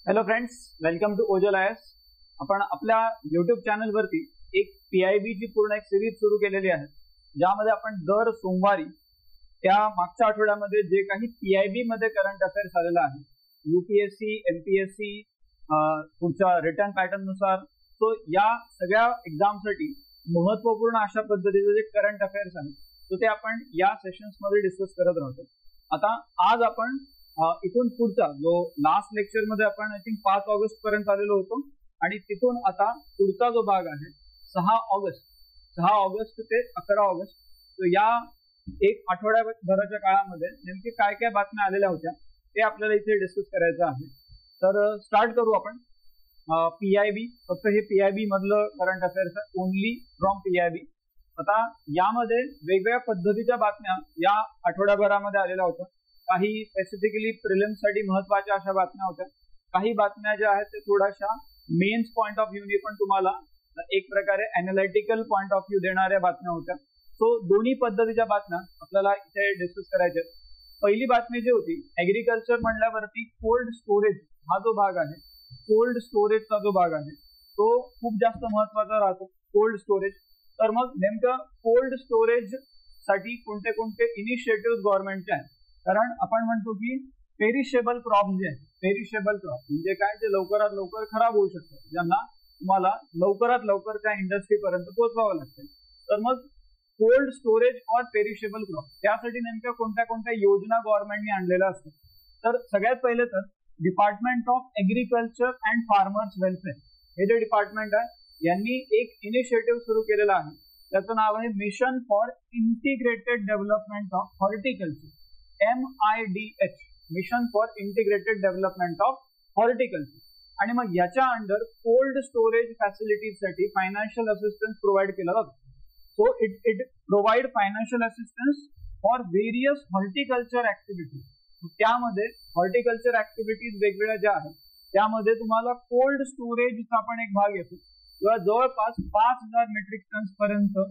Hello friends, welcome to Ojal IAS. आपण आपल्या YouTube चॅनलवरती एक PIB ची पूर्ण एक सिरीज सुरू केलेली आहे, ज्यामध्ये आपण दर सोमवारी त्या मागच्या आठवड्यामध्ये जे काही PIB मध्ये करंट अफेअर्स आलेला आहे, UPSC, MPSC पुढच्या रिटर्न पॅटर्न नुसार, तो या सगळ्या एक्झामसाठी महत्वपूर्ण अशा पद्धतीचे जे करंट अफेअर्स आहेत तो ते आपण या सेशन्स मध्ये डिस्कस करत राहतो. आता आज आपण इथून पुढचा जो लास्ट लेक्चर मध्ये आपण आय थिंक 5 ऑगस्ट पर्यंत आलेलो होतो आणि तिथून आता पुढचा जो भाग आहे 6 ऑगस्ट ते 11 ऑगस्ट, तर या एक आठवड्याभराच्या काळामध्ये नेमके काय काय बातम्या आलेल्या होत्या ते आपल्याला इथे डिस्कस करायचं आहे. तर स्टार्ट करू आपण. PIB, फक्त हे PIB मधलं करंट अफेअर्स आहे, ओनली फ्रॉम PIB. आता यामध्ये वेगवेगळ्या पद्धतीच्या बातम्या या आठवड्याभरामध्ये आलेल्या होत्या. काही स्पेसिफिकली प्रिलिम्स साठी महत्वाच्या अशा बातम्या होत्या. काही बातम्या ज्या आहेत ते थोड्याशा मेन्स पॉइंट ऑफ व्ह्यूने पण तुम्हाला एक प्रकारे अनालिटिकल पॉइंट ऑफ व्ह्यू देणाऱ्या बातम्या होत्या. सो दोन्ही पद्धतीच्या बातम्या आपल्याला इथे डिस्कस करायच्या. पहिली बातमी जी होती, ऍग्रिकल्चर म्हणल्यावरती कोल्ड स्टोरेज हा जो भाग आहे, कोल्ड स्टोरेजचा जो भाग आहे तो खूप जास्त महत्वाचा राहतो. कोल्ड स्टोरेज, तर मग नेमकं कोल्ड स्टोरेज साठी कोणते कोणते इनिशिएटिव्ह गव्हर्नमेंटचे आहेत. कारण आपण म्हणतो की पेरिशेबल क्रॉप जे आहे, पेरिशेबल क्रॉप म्हणजे काय, जे लवकरात लवकर खराब होऊ शकतं, ज्यांना तुम्हाला लवकरात लवकर त्या इंडस्ट्रीपर्यंत पोहोचवावं लागतं. तर मग कोल्ड स्टोरेज और पेरिशेबल क्रॉप त्यासाठी नेमक्या कोणत्या कोणत्या योजना गव्हर्नमेंटने आणलेल्या असतात. तर सगळ्यात पहिले तर department of agriculture and farmers welfare हे जे डिपार्टमेंट आहे यांनी एक इनिशिएटिव्ह सुरू केलेला आहे. त्याचं नाव आहे mission for integrated development of horticulture, MIDH, mission for integrated development of horticulture. आणि मग याच्या अंडर कोल्ड स्टोरेज फॅसिलिटीजसाठी फायनान्शियल असिस्टन्स प्रोव्हाइड केला जातो. So it provide financial assistance for various horticulture activities. त्यामध्ये हॉर्टिकल्चर ऍक्टिव्हिटीज वेगवेगळ्या ज्या आहेत त्यामध्ये तुम्हाला कोल्ड स्टोरेजचा पण एक भाग येतो, किंवा जवळपास 5,000 मेट्रिक टन्स पर्यंत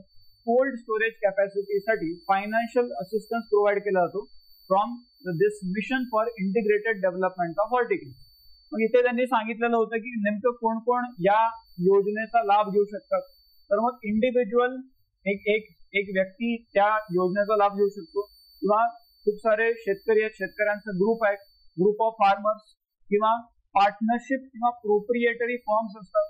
कोल्ड स्टोरेज कॅपॅसिटीसाठी फायनान्शियल असिस्टन्स प्रोव्हाइड केला जातो from this mission for integrated development of horticulture. मग इथे त्यांनी सांगितलेलं होतं की नेमकं कोण कोण या योजनेचा लाभ घेऊ शकतात. तर मग इंडिव्हिज्युअल एक व्यक्ती त्या योजनेचा लाभ घेऊ शकतो, किंवा खूप सारे शेतकरी आहेत, शेतकऱ्यांचा ग्रुप आहे, ग्रुप ऑफ फार्मर्स, किंवा पार्टनरशिप किंवा प्रोप्रिएटरी फॉर्म्स असतात.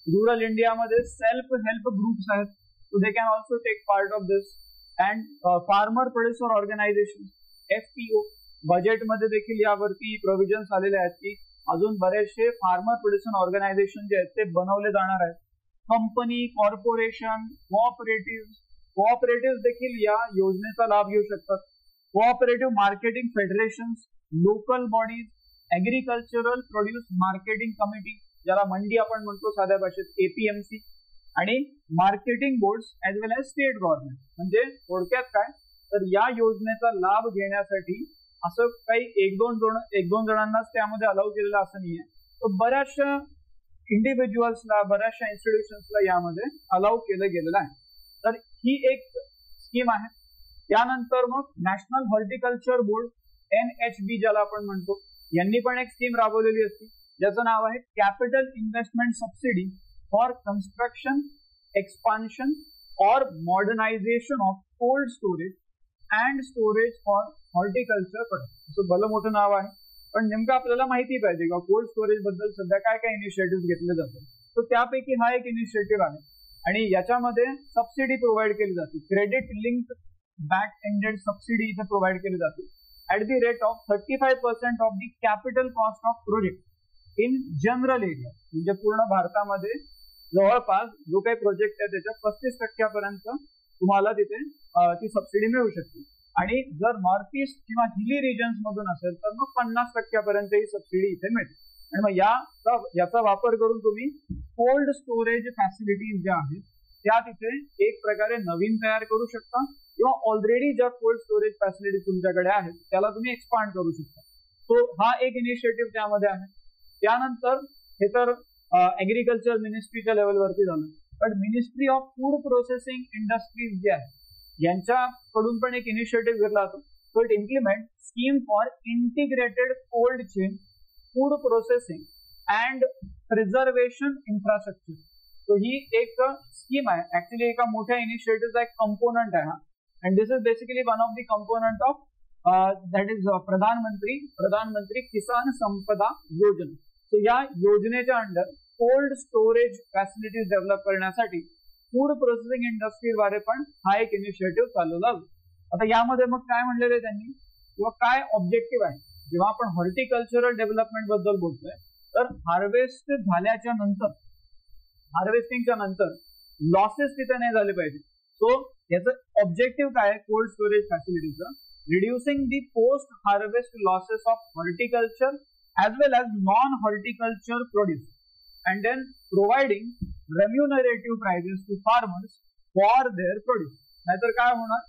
रुरल इंडियामध्ये सेल्फ हेल्प ग्रुप्स आहेत, so they can also take part of this. And farmer producer organization FPO, बजेटमध्ये देखील यावरती प्रोव्हिजन्स आलेले आहेत की अजून बरेचसे फार्मर प्रोड्युसर ऑर्गनायझेशन जे आहेत ते बनवले जाणार आहेत. कंपनी, कॉर्पोरेशन, कोऑपरेटिव्ह देखील या योजनेचा लाभ घेऊ शकतात. Cooperative marketing federations, local bodies, agricultural produce marketing committee ज्याला मंडी आपण म्हणतो साध्या भाषेत, APMC, आणि marketing boards as well age state government. म्हणजे थोडक्यात काय, तर या योजनेचा लाभ घेण्यासाठी असं काही एक दोन जणांनाच त्यामध्ये अलाउ केलेलं असं नाहीये, तर बऱ्याचशा इंडिव्हिज्युअल्सला, बऱ्याचशा इन्स्टिट्यूशन्सला यामध्ये अलाउ केलं गेलेलं आहे. तर ही एक स्कीम आहे. त्यानंतर मग नॅशनल हॉर्टिकल्चर बोर्ड NHB ज्याला आपण म्हणतो, यांनी पण एक स्कीम राबवलेली असते ज्याचं नाव आहे capital investment subsidy for construction, expansion और modernisation of cold storage and storage for horticulture product. असं भलं मोठं नाव आहे, पण नेमकं आपल्याला माहिती पाहिजे का कोल्ड स्टोरेज बद्दल सध्या काय काय इनिशिएटिव्ह घेतले जातात. तर त्यापैकी हा एक इनिशिएटिव्ह आहे आणि याच्यामध्ये सबसिडी प्रोव्हाइड केली जाते. Credit link back ended subsidy इथे प्रोव्हाइड केली जाते at the rate of 35% of the capital cost of project in general area. म्हणजे पूर्ण भारतामध्ये जवळपास जो काही प्रोजेक्ट आहे त्याच्या 35% तुम्हाला तिथे ती सबसिडी मिळू शकते. आणि जर नॉर्थ ईस्ट किंवा हिली रिजन्स मधून असेल तर मग 50% ही सबसिडी इथे मिळते. आणि मग याचा वापर करून तुम्ही कोल्ड स्टोरेज फॅसिलिटीज ज्या आहेत त्या तिथे एक प्रकारे नवीन तयार करू शकता, किंवा ऑलरेडी ज्या कोल्ड स्टोरेज फॅसिलिटी तुमच्याकडे आहेत त्याला तुम्ही एक्सपांड करू शकता. सो हा एक इनिशिएटिव्ह त्यामध्ये आहे. त्यानंतर हे तर ऍग्रिकल्चर मिनिस्ट्रीच्या लेवलवरती झालं, पण ministry of food processing industries जे आहे यांच्याकडून पण एक इनिशिएटिव्ह घेतला जातो. So it implement scheme for integrated cold chain food processing and preservation infrastructure. तो ही एक स्कीम आहे, ऍक्च्युली एका मोठ्या इनिशिएटिव्हचा एक कंपोनंट आहे हा. And this is basically one of the component of that is प्रधानमंत्री किसान संपदा योजना. सो या योजनेच्या under cold storage facilities develop करण्यासाठी फूड प्रोसेसिंग इंडस्ट्रीद्वारे पण हा एक इनिशिएटिव्ह चालवला जातो. आता यामध्ये मग काय म्हणलेले त्यांनी किंवा काय ऑब्जेक्टिव्ह आहे, जेव्हा आपण हॉर्टिकल्चरल डेव्हलपमेंट बद्दल बोलतोय तर हार्वेस्टिंगच्या नंतर लॉसेस तिथे नाही झाले पाहिजे. सो याचं ऑब्जेक्टिव्ह काय आहे कोल्ड स्टोरेज फॅसिलिटीचं, reducing the post harvest losses of horticulture as well as non-horticulture produce and then providing remunerative prices to farmers for their produce. नाहीतर काय होणार,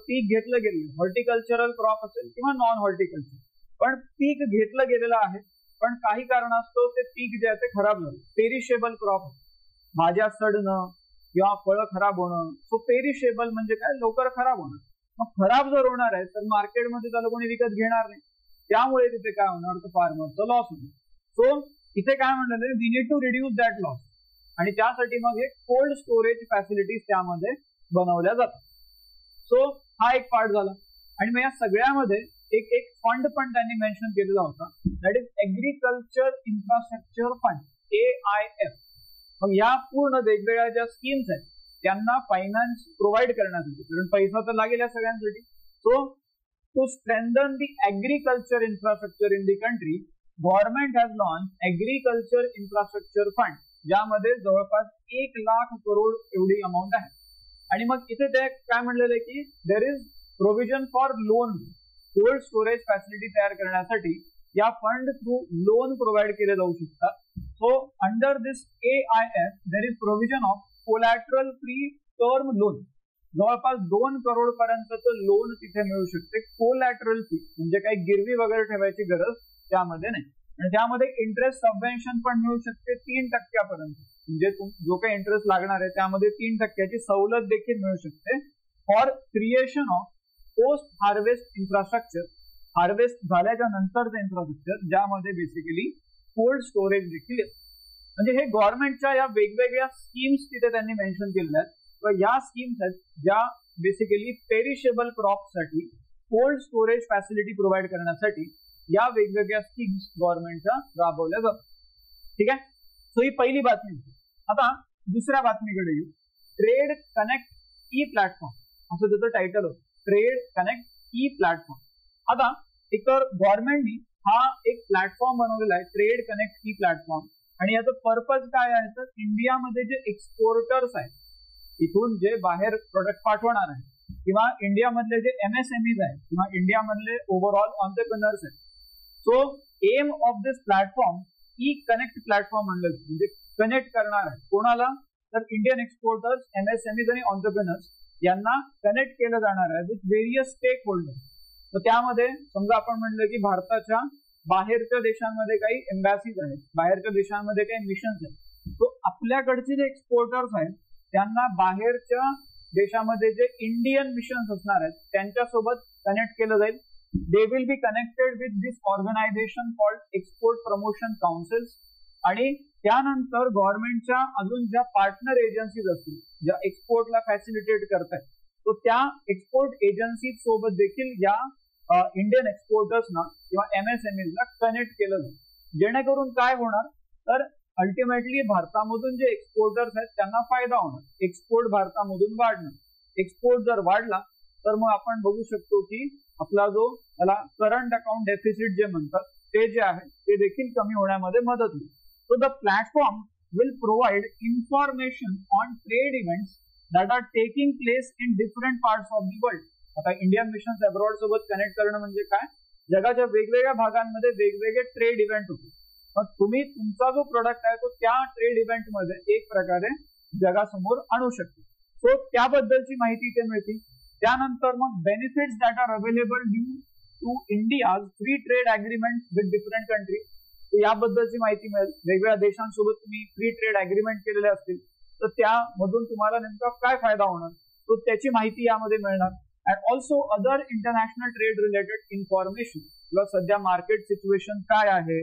पीक घेतलं गेलेलं हॉर्टिकल्चरल क्रॉप असेल किंवा नॉन हॉर्टिकल्चर, पण पीक घेतलं गेलेलं आहे पण काही कारणास्तव ते पीक जे आहे ते खराब झालं, पेरिशेबल क्रॉप, भाज्या सडणं किंवा फळं खराब होणं. सो पेरिशेबल म्हणजे काय, लवकर खराब होणं. मग खराब जर होणार आहे तर मार्केटमध्ये त्याला कोणी विकत घेणार नाही, त्यामुळे तिथे काय होणार तर फार्मरचा लॉस होणार. सो इथे काय म्हणलं, we need to reduce that loss, आणि त्यासाठी मग हे कोल्ड स्टोरेज फॅसिलिटीज त्यामध्ये बनवल्या जातात. सो हा एक पार्ट झाला. आणि मग या सगळ्यामध्ये एक फंड पण त्यांनी मेन्शन केलेला होता, that is agriculture infrastructure fund, AIF. मग या पूर्ण वेगवेगळ्या ज्या स्कीम्स आहेत त्यांना फायनान्स प्रोव्हाइड करण्यासाठी, कारण पैसा तर लागेल या सगळ्यांसाठी. So to strengthen the agriculture infrastructure in the country, government has launched agriculture infrastructure fund, ज्यामध्ये जवळपास 1 लाख करोड एवढी अमाऊंट आहे. आणि मग इथे ते काय म्हणलेलं आहे की there is provision for loan, cold storage facility तयार करण्यासाठी या फंड थ्रू लोन प्रोव्हाइड केले जाऊ शकतात. So under this AIF there is provision of collateral free term loan, जवळपास 2 करोड पर्यंतचं लोन तिथे मिळू शकते. कोलॅटरल फी म्हणजे काही गिरवी वगैरे ठेवायची गरज त्यामध्ये नाही, आणि त्यामध्ये इंटरेस्ट सबवेन्शन पण मिळू शकते 3% म्हणजे जो काही इंटरेस्ट लागणार आहे त्यामध्ये 3% सवलत देखील मिळू शकते for creation of post harvest infrastructure, harvest झाल्याच्या नंतरचं इन्फ्रास्ट्रक्चर, ज्यामध्ये बेसिकली कोल्ड स्टोरेज देखील येतं. म्हणजे हे गव्हर्नमेंटच्या या वेगवेगळ्या स्कीम्स तिथे त्यांनी मेन्शन केलेल्या आहेत. या स्कीम्स आहेत ज्या बेसिकली पेरिशेबल क्रॉपसाठी कोल्ड स्टोरेज फॅसिलिटी प्रोव्हाइड करण्यासाठी या वेगवेगळ्या स्कीम्स गव्हर्नमेंटच्या राबवल्या जातात. ठीक आहे. सो ही पहिली बातमी. आता दुसऱ्या बातमीकडे येऊ. ट्रेड कनेक्ट ई प्लॅटफॉर्म असं त्याचं टायटल होतं, ट्रेड कनेक्ट ई प्लॅटफॉर्म. आता एकतर गव्हर्नमेंटनी हा एक प्लॅटफॉर्म बनवलेला आहे, ट्रेड कनेक्ट ई प्लॅटफॉर्म. आणि याचं पर्पज काय आहे तर इंडियामध्ये जे एक्सपोर्टर्स आहेत, इथून जे बाहेर प्रोडक्ट पाठवणार आहे, किंवा इंडियामधले जे MSMEs आहेत किंवा इंडियामधले ओव्हरऑल ऑन्टरप्रिनर्स आहेत. So aim of this platform e connect platform म्हणलं, म्हणजे कनेक्ट करणार आहे कोणाला तर इंडियन एक्सपोर्टर्स, MSMEs आणि ऑन्टरप्रिनर्स यांना कनेक्ट केलं जाणार आहे विथ व्हेरियस स्टेक होल्डर्स. तर त्यामध्ये समजा आपण म्हणलं की भारताच्या बाहेरच्या देशांमध्ये काही एम्बॅसीज आहेत, बाहेरच्या देशांमध्ये काही मिशन्स आहेत. तो आपल्याकडचे जे एक्सपोर्टर्स आहेत त्यांना बाहेरच्या देशामध्ये जे इंडियन मिशन्स असणार आहेत त्यांच्यासोबत कनेक्ट केलं जाईल. They will be connected with this organization called export promotion councils. आणि त्यानंतर गव्हर्नमेंटच्या अजून ज्या पार्टनर एजन्सीज असतील ज्या एक्सपोर्टला फॅसिलिटेट करतायत, तो त्या एक्सपोर्ट एजन्सी सोबत देखील या इंडियन एक्सपोर्टर्सना किंवा MSMEsला कनेक्ट केलं जाईल. जेणेकरून काय होणार तर अल्टिमेटली भारतामधून जे एक्सपोर्टर्स आहेत त्यांना फायदा होणार, एक्सपोर्ट भारतामधून वाढणार. एक्सपोर्ट जर वाढला तर मग आपण बघू शकतो की आपला जो त्याला करंट अकाउंट डेफिसिट जे म्हणतात ते जे आहे ते देखील कमी होण्यामध्ये मदत होईल. So the platform will provide information on trade events that are taking place in different parts of the world. आता इंडियन मिशन्स अब्रॉड सोबत कनेक्ट करणं म्हणजे काय, जगाच्या वेगवेगळ्या भागांमध्ये वेगवेगळे ट्रेड इव्हेंट होते. मग तुम्ही तुमचा जो प्रोडक्ट आहे तो त्या ट्रेड इव्हेंटमध्ये एक प्रकारे जगासमोर आणू शकता. सो त्याबद्दलची माहिती इथे मिळते. त्यानंतर मग benefits that are available due to India's free trade agreement with different countries. याबद्दलची माहिती मिळेल. वेगवेगळ्या देशांसोबत तुम्ही फ्री ट्रेड अग्रीमेंट केलेले असतील तर त्यामधून तुम्हाला नेमका काय फायदा होणार तो त्याची माहिती यामध्ये मिळणार. And also other international trade related information, किंवा सध्या मार्केट सिच्युएशन काय आहे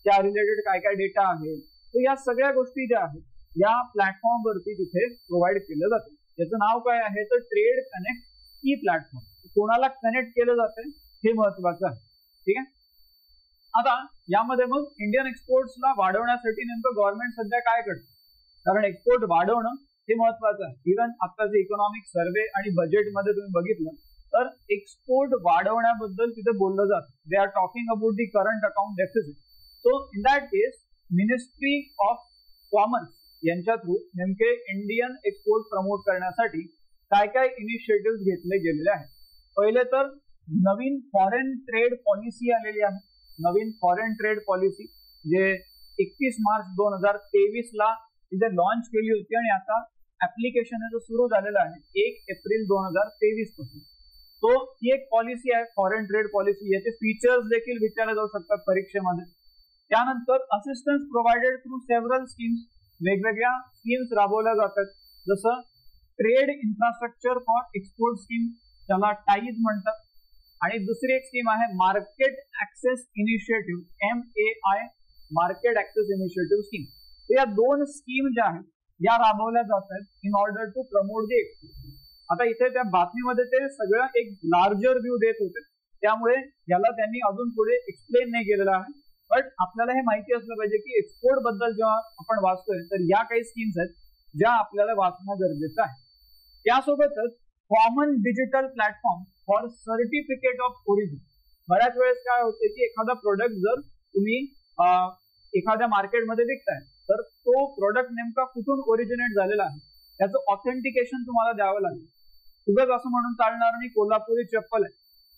त्या रिलेटेड काय काय डेटा आहे, तर या सगळ्या गोष्टी ज्या आहेत या प्लॅटफॉर्मवरती तिथे प्रोव्हाइड केलं जातं. याचं नाव काय आहे तर ट्रेड कनेक्ट ई प्लॅटफॉर्म. कोणाला कनेक्ट केलं जाते हे महत्वाचं आहे. ठीक आहे. आता यामध्ये मग इंडियन एक्सपोर्ट्सला वाढवण्यासाठी नेमकं गव्हर्नमेंट सध्या काय करतं, कारण एक्सपोर्ट वाढवणं हे महत्वाचं आहे. इव्हन आत्ताचे इकॉनॉमिक सर्वे आणि बजेटमध्ये तुम्ही बघितलं तर एक्सपोर्ट वाढवण्याबद्दल तिथे बोललं जातं. They are talking about the current account deficit. So in that case ministry of commerce यांच्या थ्रू नेमके इंडियन एक्सपोर्ट प्रमोट करण्यासाठी काय काय इनिशिएटिव्ह घेतले गेलेले आहेत. पहिले तर नवीन फॉरेन ट्रेड पॉलिसी आलेली आहे. नवीन फॉरेन ट्रेड पॉलिसी जे 31 मार्च 2023 ला तिथे लॉन्च केली होती आणि आता ऍप्लिकेशन सुरू झालेलं आहे 1 एप्रिल 2023 पासून. तो ही एक पॉलिसी आहे फॉरेन ट्रेड पॉलिसी. याचे फीचर्स देखील विचारले जाऊ शकतात परीक्षेमध्ये. त्यानंतर assistance provided through several schemes, वेगवेगळ्या स्कीम्स राबवल्या जातात. जसं trade infrastructure for export scheme, त्याला टाईज म्हणतात. आणि दुसरी एक स्कीम आहे market access initiative, MAI, market access initiative scheme. तर या दोन स्कीम ज्या आहेत या राबवल्या जातात in order to promote the export. आता इथे त्या बातमीमध्ये ते सगळं एक लार्जर व्ह्यू देत होते, त्यामुळे याला त्यांनी अजून पुढे एक्सप्लेन नाही केलेलं आहे. बट आपल्याला हे माहिती असलं पाहिजे की एक्सपोर्ट बद्दल जेव्हा आपण वाचतोय तर या काही स्कीम्स आहेत ज्या आपल्याला वाचणं गरजेचं आहे. त्यासोबतच common digital platform for certificate of origin. बऱ्याच वेळेस काय होते की एखादा प्रोडक्ट जर तुम्ही एखाद्या मार्केटमध्ये विकताय तर तो प्रोडक्ट नेमका कुठून ओरिजिनेट झालेला आहे त्याचं ऑथेंटिकेशन तुम्हाला द्यावं लागेल. उगाच असं म्हणून चालणार नाही कोल्हापुरी चप्पल आहे,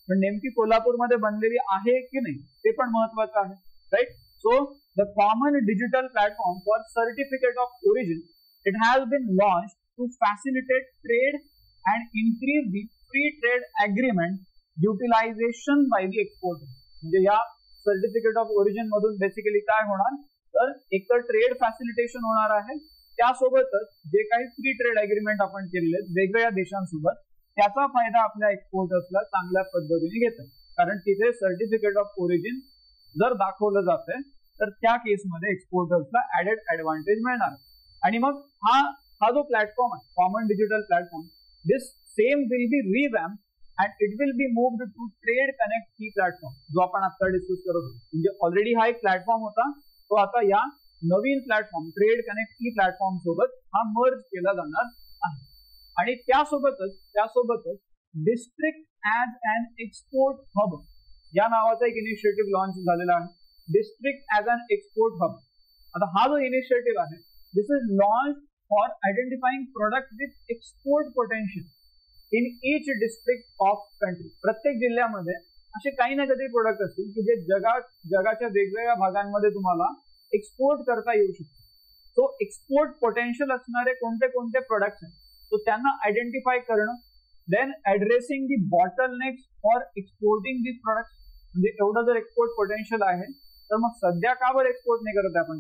पण नेमकी कोल्हापूरमध्ये बनलेली आहे की नाही ते पण महत्वाचं आहे. Right. So the common digital platform for certificate of origin, it has been launch to facilitate trade and increase the free trade agreement utilization by the exporter. म्हणजे या सर्टिफिकेट ऑफ ओरिजिन मधून बेसिकली काय होणार तर एकतर trade facilitation होणार आहे, त्यासोबतच जे काही फ्री ट्रेड अग्रीमेंट आपण केलेले वेगवेगळ्या देशांसोबत त्याचा फायदा आपल्या एक्सपोर्टर्सला चांगल्या पद्धतीने घेतात. कारण तिथे सर्टिफिकेट ऑफ ओरिजिन जर दाखवलं जातंय तर त्या केसमध्ये एक्सपोर्टर्सला ऍडेड ऍडव्हान्टेज मिळणार. आणि मग हा जो प्लॅटफॉर्म आहे common digital platform, this same will be revamped and it will be moved to trade connect e platform, जो आपण आता डिस्कस करत होतो. म्हणजे ऑलरेडी हा एक प्लॅटफॉर्म होता, तो आता या नवीन platform trade connect e platform सोबत हा मर्ज केला जाणार आहे. आणि त्यासोबतच district as an export hub या नावाचा एक इनिशिएटिव्ह लॉन्च झालेला आहे. District as an export hub. आता हा जो इनिशिएटिव्ह आहे this is launch for identifying product with export potential in each district of country. प्रत्येक जिल्ह्यामध्ये असे काही ना काही प्रोडक्ट असतील की जे जगाच्या वेगवेगळ्या भागांमध्ये तुम्हाला एक्सपोर्ट करता येऊ शकतो. तो एक्सपोर्ट पोटेन्शियल असणारे कोणते कोणते प्रोडक्ट्स आहेत तो त्यांना आयडेंटिफाय करणं, then addressing the bottlenecks for exporting these products. म्हणजे एवढं जर एक्सपोर्ट पोटेन्शियल आहे तर मग सध्या का बरं एक्सपोर्ट नाही करत आपण,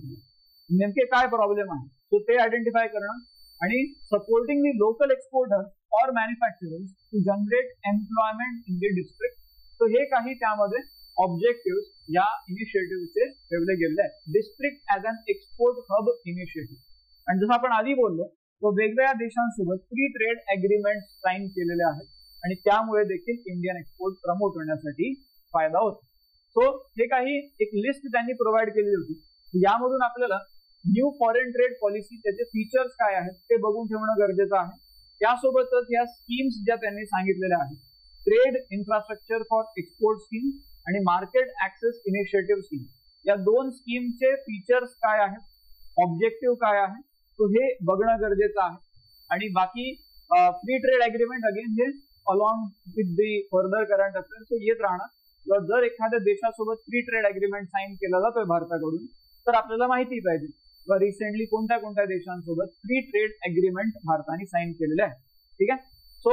नेमके काय प्रॉब्लेम आहे तो ते आयडेंटिफाय करणं. आणि सपोर्टिंग दी लोकल एक्सपोर्टर्स और manufacturers to generate employment in the district. तर हे काही त्यामध्ये ऑब्जेक्टिव्ह या इनिशिएटिव्हचे ठेवले गेले आहेत. District as an export hub initiative. आणि जसं आपण आधी बोललो तो वेगवेगळ्या देशांसोबत फ्री ट्रेड अग्रीमेंट साईन केलेले आहेत आणि त्यामुळे देखील इंडियन एक्सपोर्ट प्रमोट होण्यासाठी फायदा होतो. सो हे काही एक लिस्ट त्यांनी प्रोव्हाइड केली होती. यामधून आपल्याला न्यू फॉरेन ट्रेड पॉलिसी त्याचे फीचर्स काय आहेत ते बघून ठेवणं गरजेचं आहे. त्यासोबतच या स्कीम्स ज्या त्यांनी सांगितलेल्या आहेत, trade infrastructure for export scheme आणि मार्केट ऍक्सेस इनिशिएटिव्ह स्कीम, या दोन स्कीमचे फीचर्स काय आहेत, ऑब्जेक्टिव्ह काय आहे, तो हे बघणं गरजेचं आहे. आणि बाकी फ्री ट्रेड अग्रीमेंट अगेन हे along with the further current affairs येत राहणार. जर एखाद्या देशासोबत फ्री ट्रेड अग्रीमेंट साईन केला जातोय भारताकडून तर आपल्याला माहिती पाहिजे रिसेंटली कोणत्या कोणत्या देशांसोबत फ्री ट्रेड अग्रीमेंट भारताने साईन केलेले आहे. ठीक आहे. सो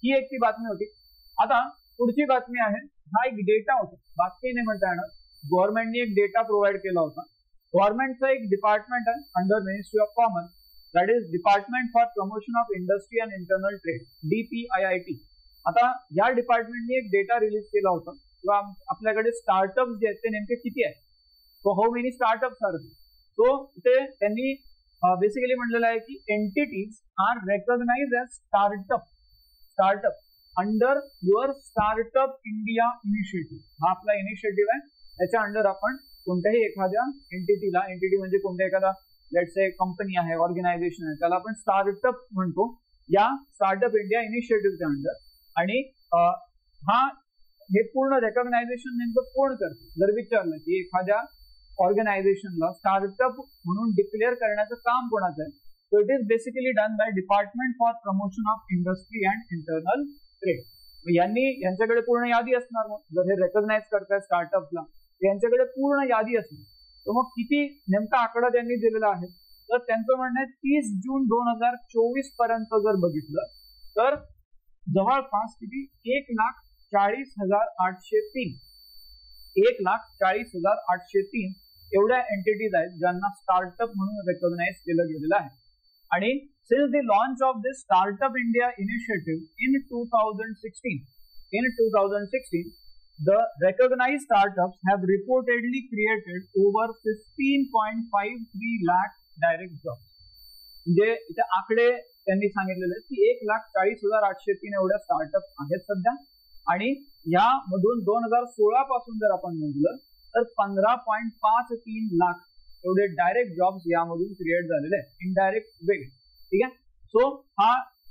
ही एक ती बातमी होती. आता पुढची बातमी आहे, हा एक डेटा होता, बातमी नाही म्हणता येणार, गव्हर्नमेंटने एक डेटा प्रोव्हाइड केला होता. गव्हर्नमेंटचा एक डिपार्टमेंट आहे under ministry of commerce, that is department for promotion of industry and internal trade, DPIIT. आता या डिपार्टमेंटने एक डेटा रिलीज केला होता किंवा आपल्याकडे स्टार्टअप जे आहेत ते नेमके किती आहेत so how many startups are there. So इथे त्यांनी बेसिकली म्हटलेलं आहे की entities are recognize as startup under your startup India initiative. हा आपला इनिशिएटिव्ह आहे, त्याच्या अंडर आपण कोणत्याही एखाद्या एंटिटीला, एंटिटी म्हणजे कोणत्या एखादा लेट्स से कंपनी आहे, ऑर्गनायझेशन आहे, त्याला आपण स्टार्टअप म्हणतो या स्टार्टअप इंडिया इनिशिएटिव्हच्या अंडर. आणि हे पूर्ण रेकॉग्नायझेशन नेमकं कोण करते जर विचारलं की एखाद्या ऑर्गनायझेशनला स्टार्टअप म्हणून डिक्लेअर करण्याचं काम कोणाचं आहे, so it is basically done by department for promotion of industry and internal trade. यांच्याकडे पूर्ण यादी असणार. मग जर हे रेकॉग्नाइज करताय स्टार्टअपला, यांच्याकडे पूर्ण यादी असणार. तर मग किती नेमका आकडा त्यांनी दिलेला आहे, तर त्यांचं म्हणणं आहे 30 जून 2024 पर्यंत जर बघितलं तर जवळपास किती 1,40,803 1,40,803 एवढ्या एंटिटीज आहेत ज्यांना स्टार्टअप म्हणून रेकॉग्नाइज केलं गेलेलं आहे. आणि since the launch of this startup India initiative in 2016, the recognized startups have reportedly created over 15.53 lakh direct jobs. म्हणजे इथे आकडे त्यांनी सांगितलेले आहेत की 1,40,803 एवढ्या स्टार्टअप आहेत सध्या. आणि यामधून 2016 पासून जर आपण म्हटलं तर 15.53 लाख एवढे डायरेक्ट जॉब्स यामधून क्रिएट झालेले आहेत इनडायरेक्ट वे. ठीक आहे. सो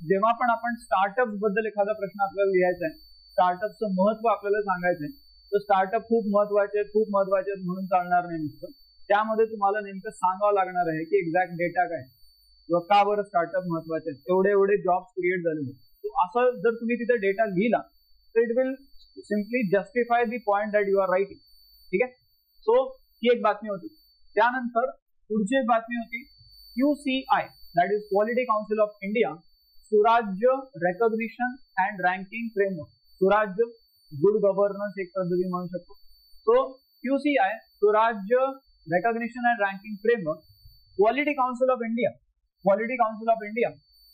जेव्हा पण आपण स्टार्टअप बद्दल एखादा प्रश्न आपल्याला लिहायचा आहे, स्टार्टअपचं महत्व आपल्याला सांगायचंय, तर स्टार्टअप खूप महत्वाचे आहेत म्हणून चालणार नाही नुसतं. त्यामध्ये तुम्हाला नेमकं सांगावं लागणार आहे की एक्झॅक्ट डेटा काय किंवा का बरं स्टार्टअप महत्वाचे आहेत, एवढे जॉब्स क्रिएट झालेले. सो असं जर तुम्ही तिथे डेटा लिहिला तर it will simply justify the point that you are writing. ठीक आहे. सो ही एक बातमी होती. त्यानंतर पुढची एक बातमी होती QCI, that is quality council of India, सुराज्य रेकॉग्निशन अँड रँकिंग फ्रेमवर्क. सुराज्य गुड गव्हर्नन्स एक पद्धती म्हणू शकतो. So QCI, Surajya recognition and ranking framework, quality council of India,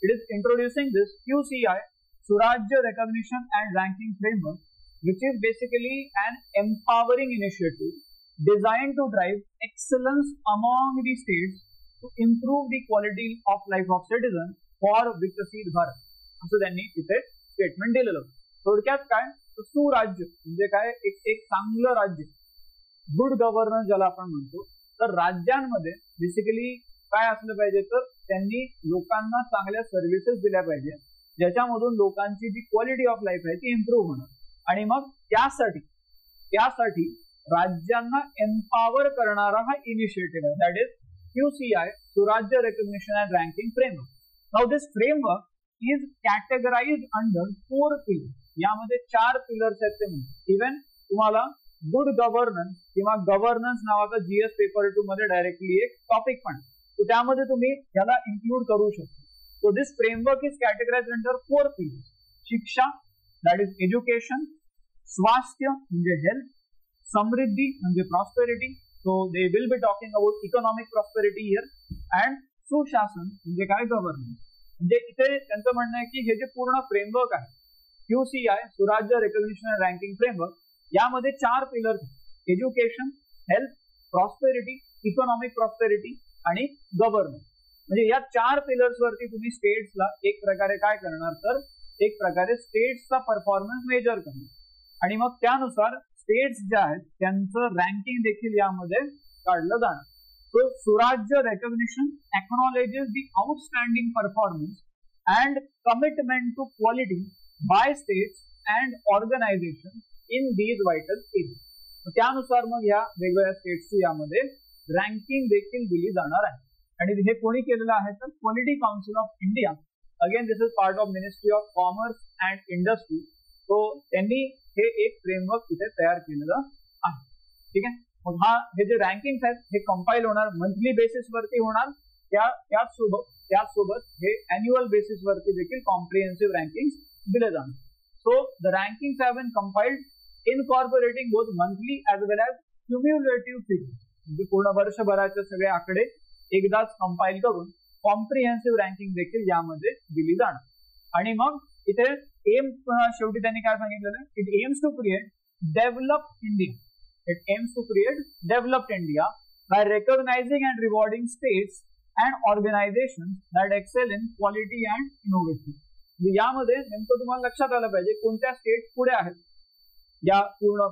it is introducing this QCI, Surajya Recognition and Ranking Framework, which is basically an empowering initiative designed to drive excellence among the states to improve the quality of life of citizens for Viksit Bharat. असं त्यांनी इथे statement दिलेलं होतं. थोडक्यात काय, सुराज्य म्हणजे काय, एक चांगलं राज्य, गुड गव्हर्नन्स ज्याला आपण म्हणतो. तर राज्यांमध्ये बेसिकली काय असलं पाहिजे, तर त्यांनी लोकांना चांगल्या सर्व्हिसेस दिल्या पाहिजे ज्याच्यामधून लोकांची जी क्वालिटी ऑफ लाईफ आहे ती इम्प्रूव्ह होणार. आणि मग त्यासाठी राज्यांना एम्पावर करणारा हा इनिशिएटिव्ह आहे, that is QCI, Surajya recognition and ranking framework. Now this framework is categorised under 4 pillars. यामध्ये 4 पिलर्स आहेत ते म्हणतात. इव्हन तुम्हाला गुड गव्हर्नन्स किंवा गव्हर्नन्स नावाचा GS पेपर 2 मध्ये डायरेक्टली एक टॉपिक पण, तो त्यामध्ये तुम्ही याला इन्क्लूड करू शकता. So this framework is categorised under 4 pillars. शिक्षा, दॅट इज एज्युकेशन, स्वास्थ्य म्हणजे हेल्थ, समृद्धी म्हणजे prosperity, so they will be talking about economic prosperity here, and सुशासन म्हणजे काय, गव्हर्नन्स. म्हणजे इथे त्यांचं म्हणणं आहे की हे जे पूर्ण फ्रेमवर्क आहे QCI, Surajya recognition and ranking framework, यामध्ये 4 pillars, education, health, prosperity, economic prosperity आणि गव्हर्नन्स. म्हणजे या 4 पिलर्स वरती तुम्ही स्टेट्सला एक प्रकारे काय करणार, तर एक प्रकारे स्टेट्सचा परफॉर्मन्स मेजर करणार. आणि मग त्यानुसार स्टेट्स ज्या आहेत त्यांचं रँकिंग देखील यामध्ये काढलं जाणार. So Surajya recognition acknowledges the outstanding performance and commitment to quality by states and organization in these vital area. त्यानुसार मग या वेगवेगळ्या स्टेट्सची यामध्ये रँकिंग देखील दिली जाणार आहे. आणि हे कोणी केलेलं आहे, तर quality council of India. Again this is part of ministry of commerce and industry. So त्यांनी हे एक फ्रेमवर्क तिथे तयार केलेलं आहे. ठीक आहे. मग हे जे रँकिंग्स आहेत हे कंपाईल होणार, मंथली बेसिस वरती होणार. त्याचसोबत हे अॅन्युअल बेसिस वरती देखील कॉम्प्रिहेन्सिव्ह रँकिंग्स दिले जाणार. So the rankings have been compiled incorporating both monthly as well as cumulative figures. म्हणजे पूर्ण वर्षभराचे सगळे आकडे एकदाच कंपाईल करून कॉम्प्रिहेन्सिव्ह रँकिंग देखील यामध्ये दिली जाणार. आणि मग इथे एम शेवटी त्यांनी काय सांगितलेलं आहे, it aims to create develop India. It aims to create developed India by recognizing and rewarding states and organizations that excel in quality and innovation. यामध्ये नेमकं तुम्हाला लक्षात आलं पाहिजे कोणत्या स्टेट्स पुढे आहेत या पूर्ण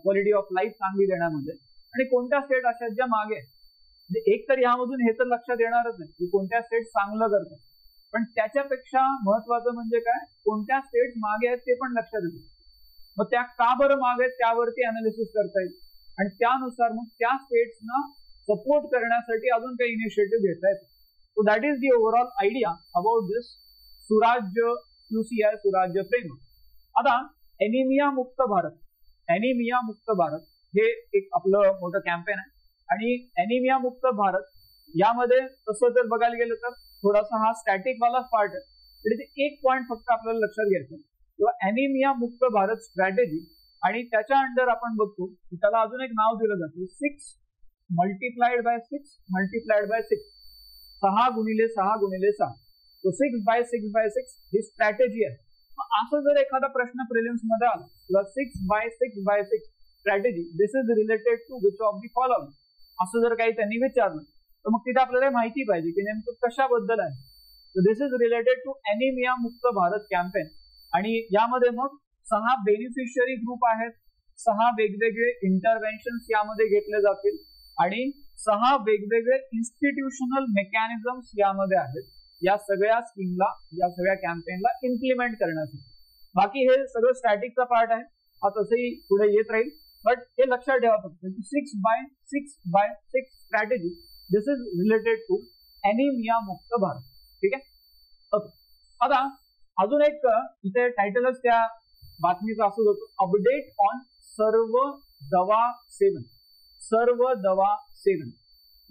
क्वालिटी ऑफ लाईफ चांगली देण्यामध्ये आणि कोणत्या स्टेट अशा आहेत ज्या मागे आहेत. म्हणजे एक तर यामधून हे तर लक्षात येणारच नाही की कोणत्या स्टेट चांगलं करतात, पण त्याच्यापेक्षा महत्वाचं म्हणजे काय, कोणत्या स्टेट्स मागे आहेत ते पण लक्षात येतं. मग त्या का बरं मागे आहेत त्यावरती अनालिसिस करता येईल आणि त्यानुसार मग त्या स्टेट्सना सपोर्ट करण्यासाठी अजून काही इनिशिएटिव्ह घेता येतात. So that is the overall idea about this Surajya QCI सुराज्य फ्रेमवर्क. आता एनिमिया मुक्त भारत, एनिमिया मुक्त भारत हे एक आपलं मोठं कॅम्पेन आहे आणि एनिमिया मुक्त भारत यामध्ये तसं जर बघायला गेलं तर थोडासा हा स्टॅटिक वाला पार्ट आहे. तर इथे एक पॉईंट फक्त आपल्याला लक्षात घ्यायचं किंवा एनिमिया मुक्त भारत स्ट्रॅटेजी आणि त्याच्या अंडर आपण बघतो की त्याला अजून एक नाव दिलं जातं 6 मल्टिप्लाइड बाय 6 मल्टिप्लाइड बाय 6 6 गुणिले 6 गुणिले 6. तो 6 बाय 6 बाय 6 ही स्ट्रॅटेजी आहे. असं जर एखादा प्रश्न प्रिलिम्स मध्ये आला किंवा 6 by 6 by 6 strategy this is related to which of the following असं जर काही त्यांनी विचारलं तर मग तिथे आपल्याला माहिती पाहिजे की नेमकं कशाबद्दल आहे. तर दिस is related to anemia Mukt Bharat campaign आणि यामध्ये मग 6 बेनिफिशियरी ग्रुप आहेत, 6 वेगवेगळे इंटरव्हेन्शन्स यामध्ये घेतले जातील आणि 6 वेगवेगळे इन्स्टिट्यूशनल मेकॅनिझम्स यामध्ये आहेत या सगळ्या स्कीमला, या सगळ्या कॅम्पेनला इम्प्लिमेंट करण्यासाठी. बाकी हे सगळं स्टॅटिकचा पार्ट आहे, हा तसंही पुढे येत राहील, बट हे लक्षात ठेवा फक्त 6 by 6 by 6 strategy this is related to anemia Mukt Bharat. ठीक आहे. ओके. आता अजून एक इथे टायटलच त्या बातमीचं असं होतं, अपडेट ऑन सर्व दवा सेवन. सर्व दवा सेवन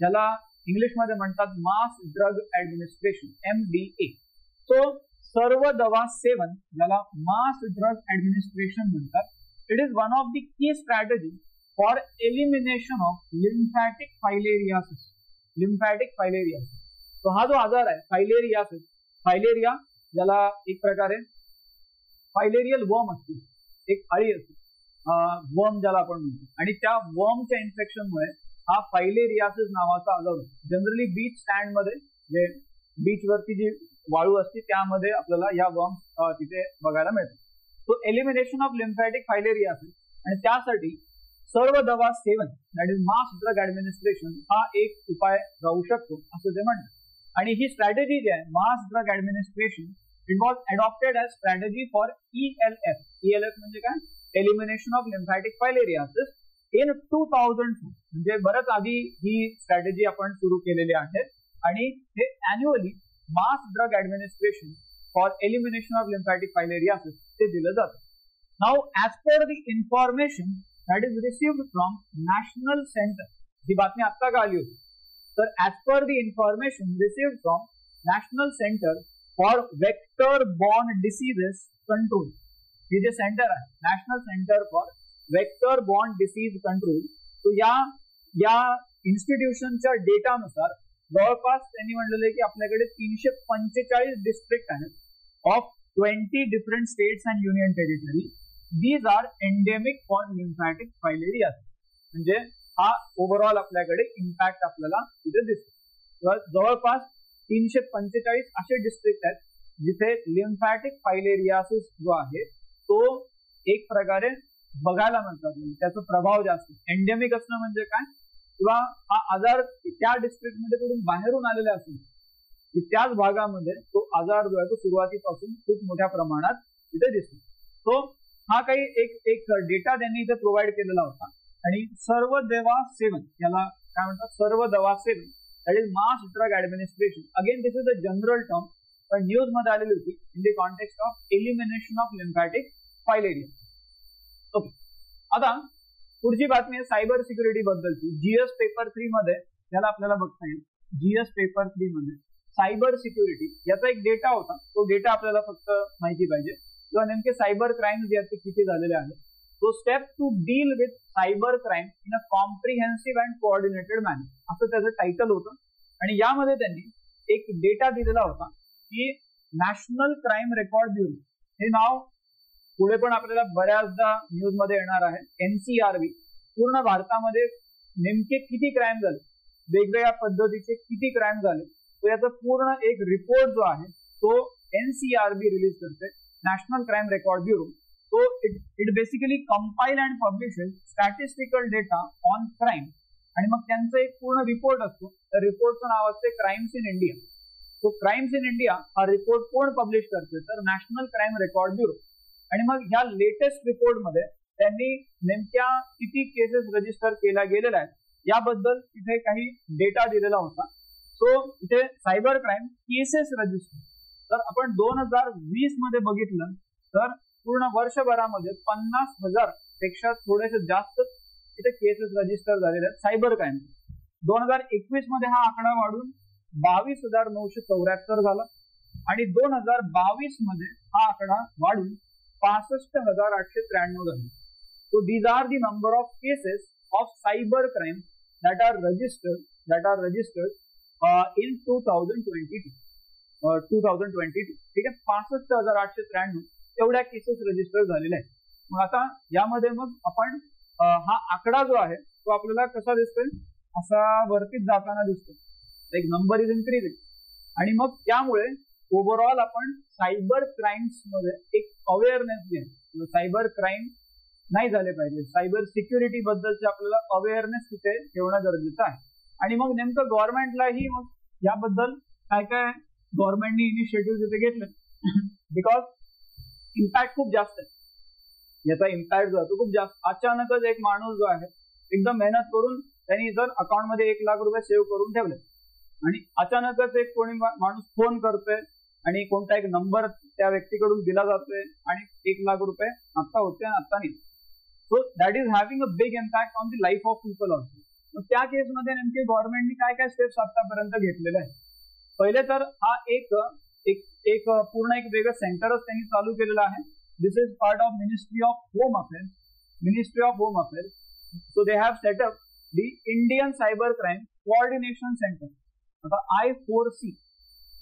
याला इंग्लिशमध्ये म्हणतात mass drug administration, MDA. So सर्व दवा सेवन याला मास ड्रग ऍडमिनिस्ट्रेशन म्हणतात. It is one of the key strategy for elimination of lymphatic filariasis. Lymphatic filariasis, तो हा जो आजार आहे फायलेरियासिस, फायलेरिया ज्याला एक प्रकारे फायलेरियल वर्म असते, एक अळी असते, वर्म ज्याला आपण म्हणतो, आणि त्या वर्मच्या इन्फेक्शनमुळे हा फायलेरियासिस नावाचा आजार होतो. जनरली बीच स्टँड मध्ये जे बीच वरती जी वाळू असते त्यामध्ये आपल्याला या वर्म्स तिथे बघायला मिळतात. So elimination of lymphatic filariasis आणि त्यासाठी सर्व दवा सेवन that is mass drug administration हा एक उपाय राहू शकतो असं ते म्हणतात. आणि ही स्ट्रॅटेजी जी आहे mass drug administration it was adopted as strategy for ELF. ELF म्हणजे काय, elimination of lymphatic filariasis in 2002. म्हणजे बरंच आधी ही स्ट्रॅटेजी आपण सुरू केलेली आहे आणि हे annually mass drug administration for elimination of lymphatic filariasis ते दिलं जातं. Now as per the information that is received from national centre, ही बातमी आता का आली होती, तर as per the information received from national centre for vector borne diseases control, हे जे सेंटर आहे national centre for vector borne disease control, तो या इन्स्टिट्यूशनच्या डेटानुसार जवळपास त्यांनी म्हणलेलं की आपल्याकडे 345 डिस्ट्रिक्ट आहेत of 20 different states and union territory. These are endemic for lymphatic filariasis. म्हणजे हा ओव्हरऑल आपल्याकडे इम्पॅक्ट आपल्याला तिथे दिसतो. जवळपास 345 असे डिस्ट्रिक्ट आहेत जिथे लिम्फॅटिक फायलेरियासिस जो आहे तो एक प्रकारे बघायला म्हणतात, त्याचा प्रभाव जास्त. एंडेमिक असणं म्हणजे काय, किंवा हा आजार त्या डिस्ट्रिक्टमध्ये कुठून बाहेरून आलेला असेल की त्याच भागामध्ये तो आजार जो आहे तो सुरुवातीपासून खूप मोठ्या प्रमाणात तिथे दिसतो. तो हा काही एक डेटा त्यांनी इथे प्रोव्हाइड केलेला होता. आणि सर्व दवा सेवन याला काय म्हणतात, सर्व दवा सेवन that is mass drug administration. Again this is a general term, पण न्यूज मध्ये आलेली होती in the context of elimination of lymphatic filaria. Okay. आता पुढची बातमी आहे सायबर सिक्युरिटी बद्दलची. GS पेपर 3 मध्ये याला आपल्याला बघता येईल. GS पेपर 3 मध्ये सायबर सिक्युरिटी याचा एक डेटा होता, तो डेटा आपल्याला फक्त माहिती पाहिजे किंवा नेमके सायबर क्राईम जे आहेत ते किती झालेले आहेत. तो step to deal with cyber crime in a comprehensive and coordinated manner असं त्याचं टायटल होतं. आणि यामध्ये त्यांनी एक डेटा दिलेला होता की नॅशनल क्राईम रेकॉर्ड ब्युरो, हे नाव पुढे पण आपल्याला बऱ्याचदा न्यूज मध्ये येणार आहे. NCRB पूर्ण भारतामध्ये नेमके किती क्राईम झाले, वेगवेगळ्या पद्धतीचे किती क्राईम झाले, तो याचा पूर्ण एक रिपोर्ट जो आहे तो NCRB रिलीज करते, national crime record bureau. So it basically compile and publishes statistical data on crime. आणि मग त्यांचं एक पूर्ण रिपोर्ट असतो, त्या रिपोर्टचं नाव असते crimes in India. So crimes in India हा रिपोर्ट कोण पब्लिश करते, तर नॅशनल क्राईम रेकॉर्ड ब्युरो. आणि मग ह्या लेटेस्ट रिपोर्टमध्ये त्यांनी नेमक्या किती केसेस रजिस्टर केल्या गेलेल्या आहेत याबद्दल इथे काही डेटा दिलेला होता. सो इथे सायबर क्राईम केसेस रजिस्टर, तर आपण 2020 मध्ये बघितलं तर पूर्ण वर्षभरामध्ये 50,000 पेक्षा थोडेसे जास्त इथे केसेस रजिस्टर झालेले आहेत सायबर क्राईम. 2021 मध्ये हा आकडा वाढून 22,974 झाला आणि 2022 मध्ये हा आकडा वाढून 65,893 झाला. So these are the number of cases of cyber crime that are registered in 2022. ठीक आहे, 65,893 एवढ्या केसेस रजिस्टर झालेल्या आहेत. मग आता यामध्ये मग आपण हा आकडा जो आहे तो आपल्याला कसा दिसतोय, असा वरतीच जाताना दिसतो, लाईक नंबर इज इन्क्रीजिंग. आणि मग त्यामुळे ओव्हरऑल आपण सायबर क्राईम्स मध्ये एक अवेअरनेस घेणं, सायबर क्राईम नाही झाले पाहिजे, सायबर सिक्युरिटी बद्दलचे आपल्याला अवेअरनेस तिथे ठेवणं गरजेचं आहे. आणि मग नेमकं गव्हर्नमेंटलाही मग याबद्दल काय काय गव्हर्नमेंटनी इनिशिएटिव्ह तिथे घेतले, बिकॉज इम्पॅक्ट खूप जास्त आहे. याचा इम्पॅक्ट जो आहे तो खूप जास्त. अचानकच एक माणूस जो आहे एकदम मेहनत करून त्यांनी जर अकाउंटमध्ये 1 लाख रुपये सेव्ह करून ठेवले आणि अचानकच एक कोणी माणूस फोन करतोय आणि कोणता एक नंबर त्या व्यक्तीकडून दिला जातोय आणि 1 लाख रुपये आता होते आणि आता नाही. So that is having a big impact on the life of people also. मग त्या केसमध्ये नेमके गव्हर्नमेंटनी काय काय स्टेप्स आतापर्यंत घेतलेले आहेत. पहिले तर हा एक पूर्ण एक वेगळं सेंटरच त्यांनी चालू केलेलं आहे. This is part of ministry of home affairs. So they have set up the Indian cyber crime coordination centre, आता I4C,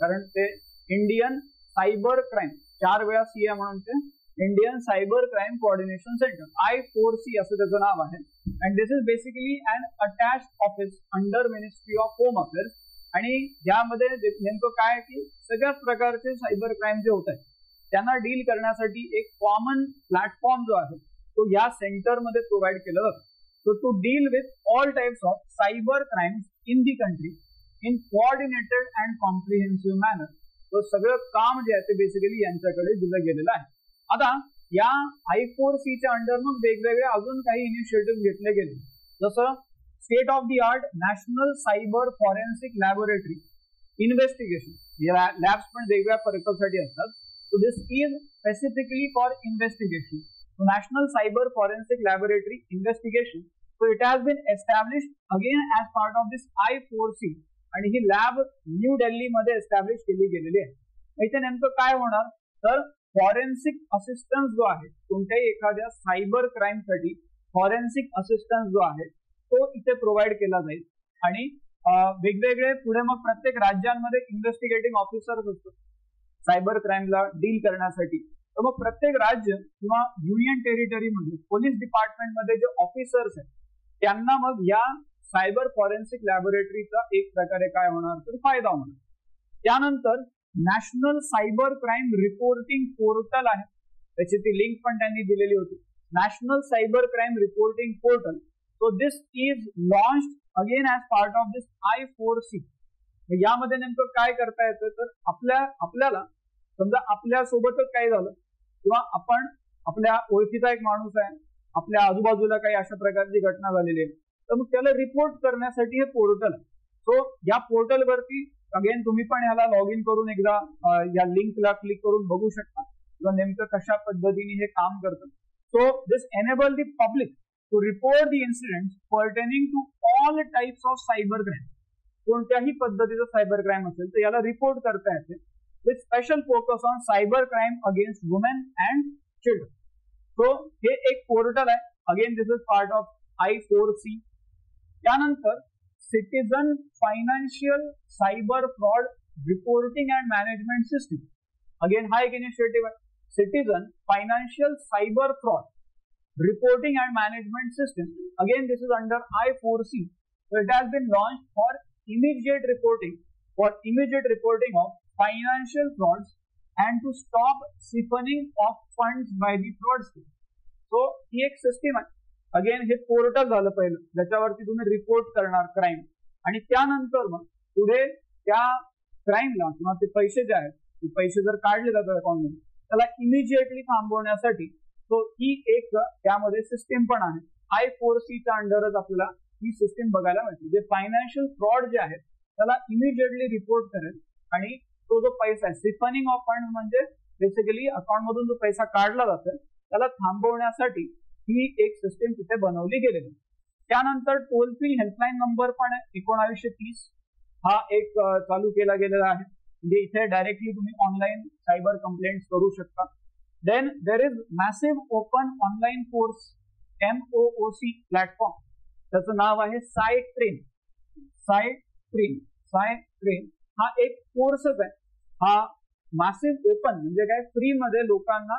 कारण ते इंडियन सायबर क्राईम 4 वेळा सी आहे म्हणून ते Indian cyber crime coordination centre I4C असं त्याचं नाव आहे. And this is basically an attached office under ministry of home affairs. आणि यामध्ये नेमकं काय की सगळ्याच प्रकारचे सायबर क्राईम जे होत आहेत त्यांना डील करण्यासाठी एक कॉमन प्लॅटफॉर्म जो आहे तो या सेंटरमध्ये प्रोव्हाइड केला जातो. So to deal with all types of cyber crimes in the country in coordinated and comprehensive manner. तो सगळं काम जे आहे ते बेसिकली यांच्याकडे दिलं गेलेलं आहे. आता या I4Cच्या अंडर मग वेगवेगळे अजून काही इनिशिएटिव्ह घेतले गेले, जसं state of the art national cyber forensic laboratory investigation. Labs पण वेगवेगळ्या पर्पजसाठी असतात. So this is specifically for investigation. National cyber forensic laboratory investigation. So it has been established again as part of this I4C आणि ही lab New दिल्लीमध्ये establish केली गेलेली आहे. इथे नेमकं काय होणार तर फॉरेन्सिक असिस्टन्स जो आहे, कोणत्याही एखाद्या सायबर क्राईमसाठी फॉरेन्सिक असिस्टन्स जो आहे तो इथे प्रोव्हाइड केला जाईल. आणि वेगवेगळे पुढे मग प्रत्येक राज्यांमध्ये इन्व्हेस्टिगेटिंग ऑफिसर्स असतात सायबर क्राईमला डील करण्यासाठी. तर मग प्रत्येक राज्य किंवा युनियन टेरिटरीमध्ये पोलीस डिपार्टमेंटमध्ये जे ऑफिसर्स आहेत त्यांना मग या सायबर फॉरेन्सिक लॅबोरेटरीचा एक प्रकारे काय होणार तर फायदा होणार. त्यानंतर national cyber crime reporting portal आहे, त्याची ती लिंक पण त्यांनी दिलेली होती, national cyber crime reporting portal. So this is launched again as part of this I4C. यामध्ये नेमकं काय करता येतं तर आपल्याला समजा आपल्या सोबतच काय झालं किंवा आपण आपल्या ओळखीचा एक माणूस आहे, आपल्या आजूबाजूला काही अशा प्रकारची घटना झालेली आहे, तर मग त्याला रिपोर्ट करण्यासाठी हे पोर्टल आहे. सो या पोर्टलवरती अगेन तुम्ही पण ह्याला लॉग इन करून एकदा या लिंकला क्लिक करून बघू शकता किंवा नेमकं कशा पद्धतीने हे काम करतं. So this enable the public to report the incident pertaining to all types of cyber crime. कोणत्याही पद्धतीचं सायबर क्राईम असेल तर याला रिपोर्ट करता येते with special focus on cyber crime against women and children. So हे एक पोर्टल आहे. Again this is part of I4C. त्यानंतर citizen financial cyber fraud reporting and management system. Again हा एक इनिशिएटिव्ह आहे, citizen financial cyber fraud reporting and management system. Again, this is under I4C. So it has been launched for immediate reporting of financial frauds and to stop siphoning of funds by the fraudsters. So ही एक system आहे. Again हे portal झालं पहिलं ज्याच्यावरती तुम्ही report करणार crime, आणि त्यानंतर मग पुढे त्या क्राईमला किंवा ते पैसे जे आहेत ते पैसे जर काढले जातात अकाउंटमध्ये त्याला इमिजिएटली थांबवण्यासाठी तो ही एक त्यामध्ये सिस्टीम पण आहे. I4Cच्या अंडरच आपल्याला ही सिस्टीम बघायला मिळते, जे फायनान्शियल फ्रॉड जे आहेत त्याला इमिजिएटली रिपोर्ट करेल आणि तो जो पैसा आहे सिफनिंग ऑफ फंड म्हणजे बेसिकली अकाउंट मधून जो पैसा काढला जातो त्याला थांबवण्यासाठी ही एक सिस्टीम तिथे बनवली गेलेली. त्यानंतर टोल फ्री हेल्पलाईन नंबर पण 1930 हा एक चालू केला गेलेला आहे, म्हणजे इथे डायरेक्टली तुम्ही ऑनलाईन सायबर कंप्लेंट्स करू शकता. Then there is massive open online course MOOC platform, त्याचं नाव आहे साय ट्रेन. हा एक कोर्सच आहे. हा मॅसिव्ह ओपन म्हणजे काय, फ्री मध्ये लोकांना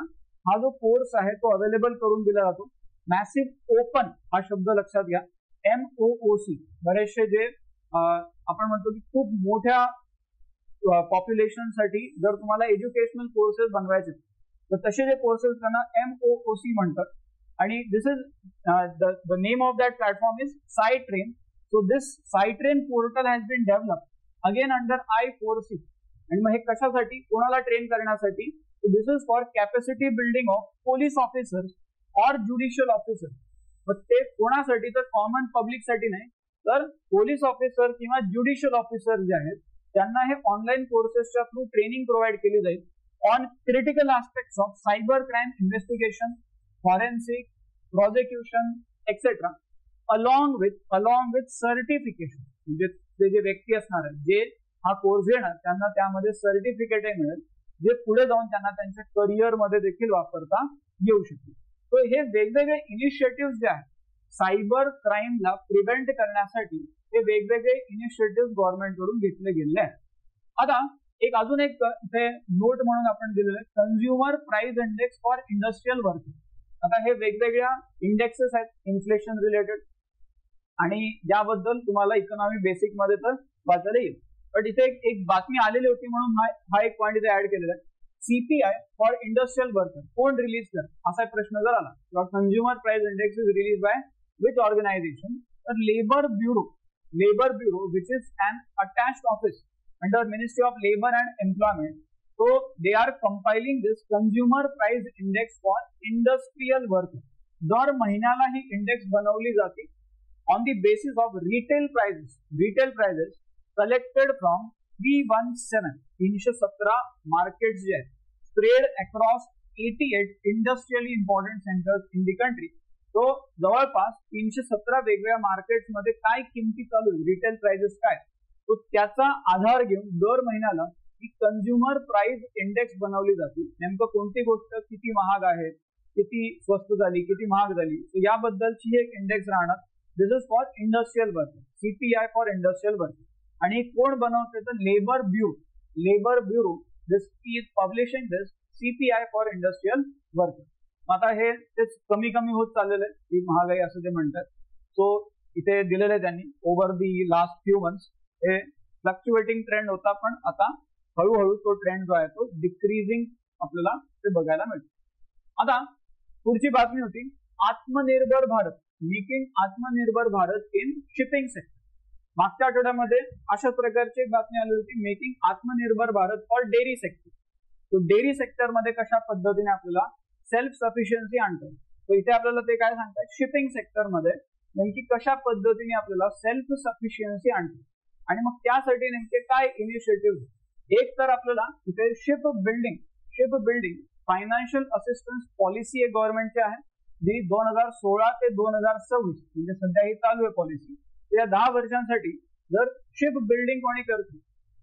हा जो कोर्स आहे तो अवेलेबल करून दिला जातो. मॅसिव्ह ओपन हा शब्द लक्षात घ्या. MOOC बरेचसे जे आपण म्हणतो की खूप मोठ्या पॉप्युलेशन साठी जर तुम्हाला एज्युकेशनल कोर्सेस बनवायचे तर तसे जे कोर्सेस त्यांना MOOC म्हणतात. आणि this is the name of that platform is CyTrain. So this CyTrain portal has been develop again under I4C. आणि मग हे कशासाठी, कोणाला ट्रेन करण्यासाठी, this is for capacity building of police officers or judicial officers. मग ते कोणासाठी, तर कॉमन पब्लिक साठी नाही, तर पोलीस ऑफिसर किंवा ज्युडिशियल ऑफिसर जे आहेत त्यांना हे ऑनलाईन कोर्सेसच्या थ्रू ट्रेनिंग प्रोव्हाइड केली जाईल on critical aspects of cyber crime investigation, forensic, prosecution etcetera, along with certification. म्हणजे ते जे व्यक्ती असणार आहेत जे हा कोर्स घेणार त्यांना त्यामध्ये सर्टिफिकेटही मिळेल जे पुढे जाऊन त्यांना त्यांच्या करिअरमध्ये देखील वापरता येऊ शकतील. तो हे वेगवेगळे इनिशिएटिव्ह जे आहेत सायबर क्राईमला प्रिव्हेंट करण्यासाठी हे वेगवेगळे इनिशिएटिव्ह गव्हर्नमेंटकडून घेतले गेले आहेत. आता एक अजून एक इथे नोट म्हणून आपण दिलेलं आहे, consumer price index for industrial working. आता हे वेगवेगळ्या इंडेक्सेस आहेत इन्फ्लेशन रिलेटेड आणि याबद्दल तुम्हाला इकॉनॉमी बेसिक मध्ये तर वाचायला येईल. पण इथे एक बातमी आलेली होती म्हणून हा एक पॉईंट इथे ऍड केलेला आहे. CPI फॉर इंडस्ट्रियल वर्कर कोण रिलीज कर असा प्रश्न जर आला किंवा consumer price index is release by which organisation, तर labour bureau which is an attached office under ministry of labour and employment. So they are compiling this consumer price index for industrial workers. दर महिन्याला ही index बनवली जाते on the basis of retail prices collected from 317 markets जे आहेत spread across 88 industrially important centers in the country. तो जवळपास 317 वेगवेगळ्या markets मध्ये काय किमती चालू आहे, रिटेल प्राइसेस काय, तो त्याचा आधार घेऊन दर महिन्याला ही कन्झ्युमर प्राइस इंडेक्स बनवली जाते. नेमकं कोणती गोष्ट किती महाग आहे, किती स्वस्त झाली, किती महाग झाली, याबद्दलची एक इंडेक्स राहणार. This is for industrial worker, CPI for industrial worker. आणि कोण बनवते तर labour bureau this is publishing this CPI for industrial worker. आता हे तेच कमी होत चाललेलं आहे, ही महागाई असं ते म्हणतात. सो इथे दिलेलं आहे त्यांनी ओव्हर दी लास्ट फ्यू मंथ्स हे फ्लक्च्युएटिंग ट्रेंड होता, पण आता हळूहळू तो ट्रेंड जो आहे तो डिक्रीजिंग आपल्याला ते बघायला मिळतो. आता पुढची बातमी होती आत्मनिर्भर भारत, मेकिंग आत्मनिर्भर भारत इन शिपिंग सेक्टर. मागच्या आठवड्यामध्ये अशा प्रकारची एक बातमी आली होती, मेकिंग आत्मनिर्भर भारत फॉर डेअरी सेक्टर. तो डेअरी सेक्टर मध्ये कशा पद्धतीने आपल्याला सेल्फ सफिशियन्सी आणतो. तो इथे आपल्याला ते काय सांगतात, शिपिंग सेक्टर मध्ये नेमकी कशा पद्धतीने आपल्याला सेल्फ सफिशियन्सी आणतो आणि मग त्यासाठी नेमके काय इनिशिएटिव्ह. एक तर आपल्याला इथे ship building financial assistance policy एक गव्हर्नमेंटची आहे जी 2016 ते 2026 म्हणजे सध्या ही चालू आहे पॉलिसी. या 10 वर्षांसाठी जर शिप बिल्डिंग कोणी करते,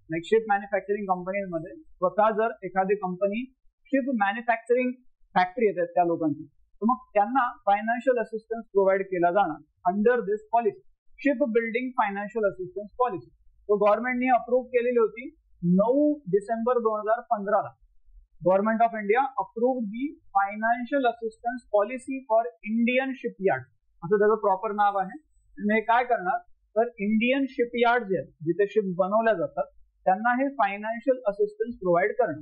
लाईक शिप मॅन्युफॅक्चरिंग कंपनीमध्ये स्वतः जर एखादी कंपनी शिप मॅन्युफॅक्चरिंग फॅक्टरी येतात त्या लोकांची, तर मग त्यांना फायनान्शियल असिस्टन्स प्रोव्हाइड केला जाणार under this policy, ship building financial assistance policy. तो गव्हर्नमेंटने अप्रूव्ह केलेली होती 9 डिसेंबर 2015ला. Government of India approved the financial assistance policy for Indian shipyard, असं त्याचं प्रॉपर नाव आहे. हे काय करणार तर इंडियन शिपयार्ड जे आहेत जिथे शिप बनवल्या जातात त्यांना हे फायनान्शियल असिस्टन्स प्रोव्हाइड करणं.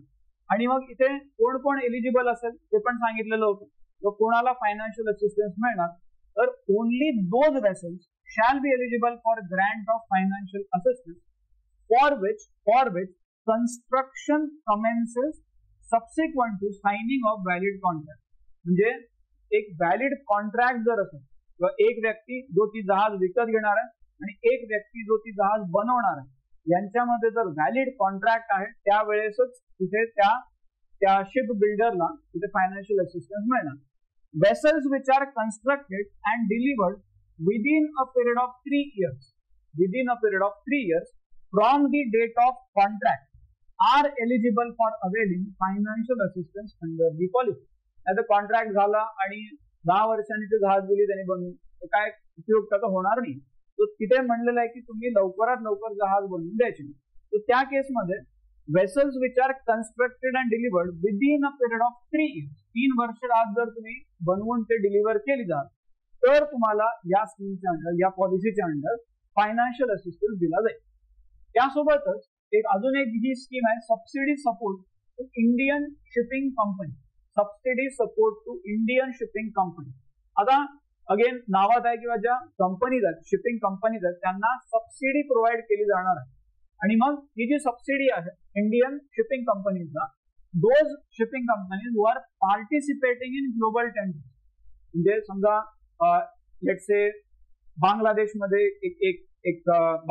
आणि मग इथे कोण कोण एलिजिबल असेल ते पण सांगितलेलं होतं. तर कोणाला फायनान्शियल असिस्टन्स मिळणार तर only those vessels shall be eligible for grant of financial assistance for which construction commences subsequent to signing of valid contract. म्हणजे एक व्हॅलिड कॉन्ट्रॅक्ट जर असेल किंवा एक व्यक्ती जो ती जहाज विकत घेणार आहे आणि एक व्यक्ती जो ती जहाज बनवणार आहे यांच्यामध्ये जर व्हॅलिड कॉन्ट्रॅक्ट आहे त्यावेळेसच तिथे त्या शिप बिल्डरला तिथे फायनान्शियल असिस्टन्स मिळणार. Vessels which are constructed and delivered within a period of 3 years from the date of contract are eligible for availing financial assistance under the policy. आता कॉन्ट्रॅक्ट झाला आणि 10 वर्षांनी ते जहाज दिली त्यांनी बनवून काय उपयोग त्याचा होणार नाही. तो तिथे म्हणलेलं आहे की तुम्ही लवकरात लवकर जहाज बनवून द्यायचे. तर त्या केसमध्ये vessels which are constructed and delivered within a period of 3 years, 3 वर्ष आज जर तुम्ही बनवून ते डिलिव्हर केली जात तर तुम्हाला या स्कीमच्या अंडर या पॉलिसीच्या अंडर फायनान्शियल असिस्टन्स दिला जाईल. त्यासोबतच अजून एक जी स्कीम आहे subsidy support to Indian shipping company. Subsidy support to Indian shipping company. आता अगेन नावात आहे किंवा ज्या कंपनीज आहेत शिपिंग कंपनीज आहेत त्यांना सबसिडी प्रोव्हाइड केली जाणार आहे. आणि मग ही जी सबसिडी आहे इंडियन शिपिंग कंपनीजला those shipping companies who are participating in global tender. म्हणजे समजा लेट्स से बांगलादेशमध्ये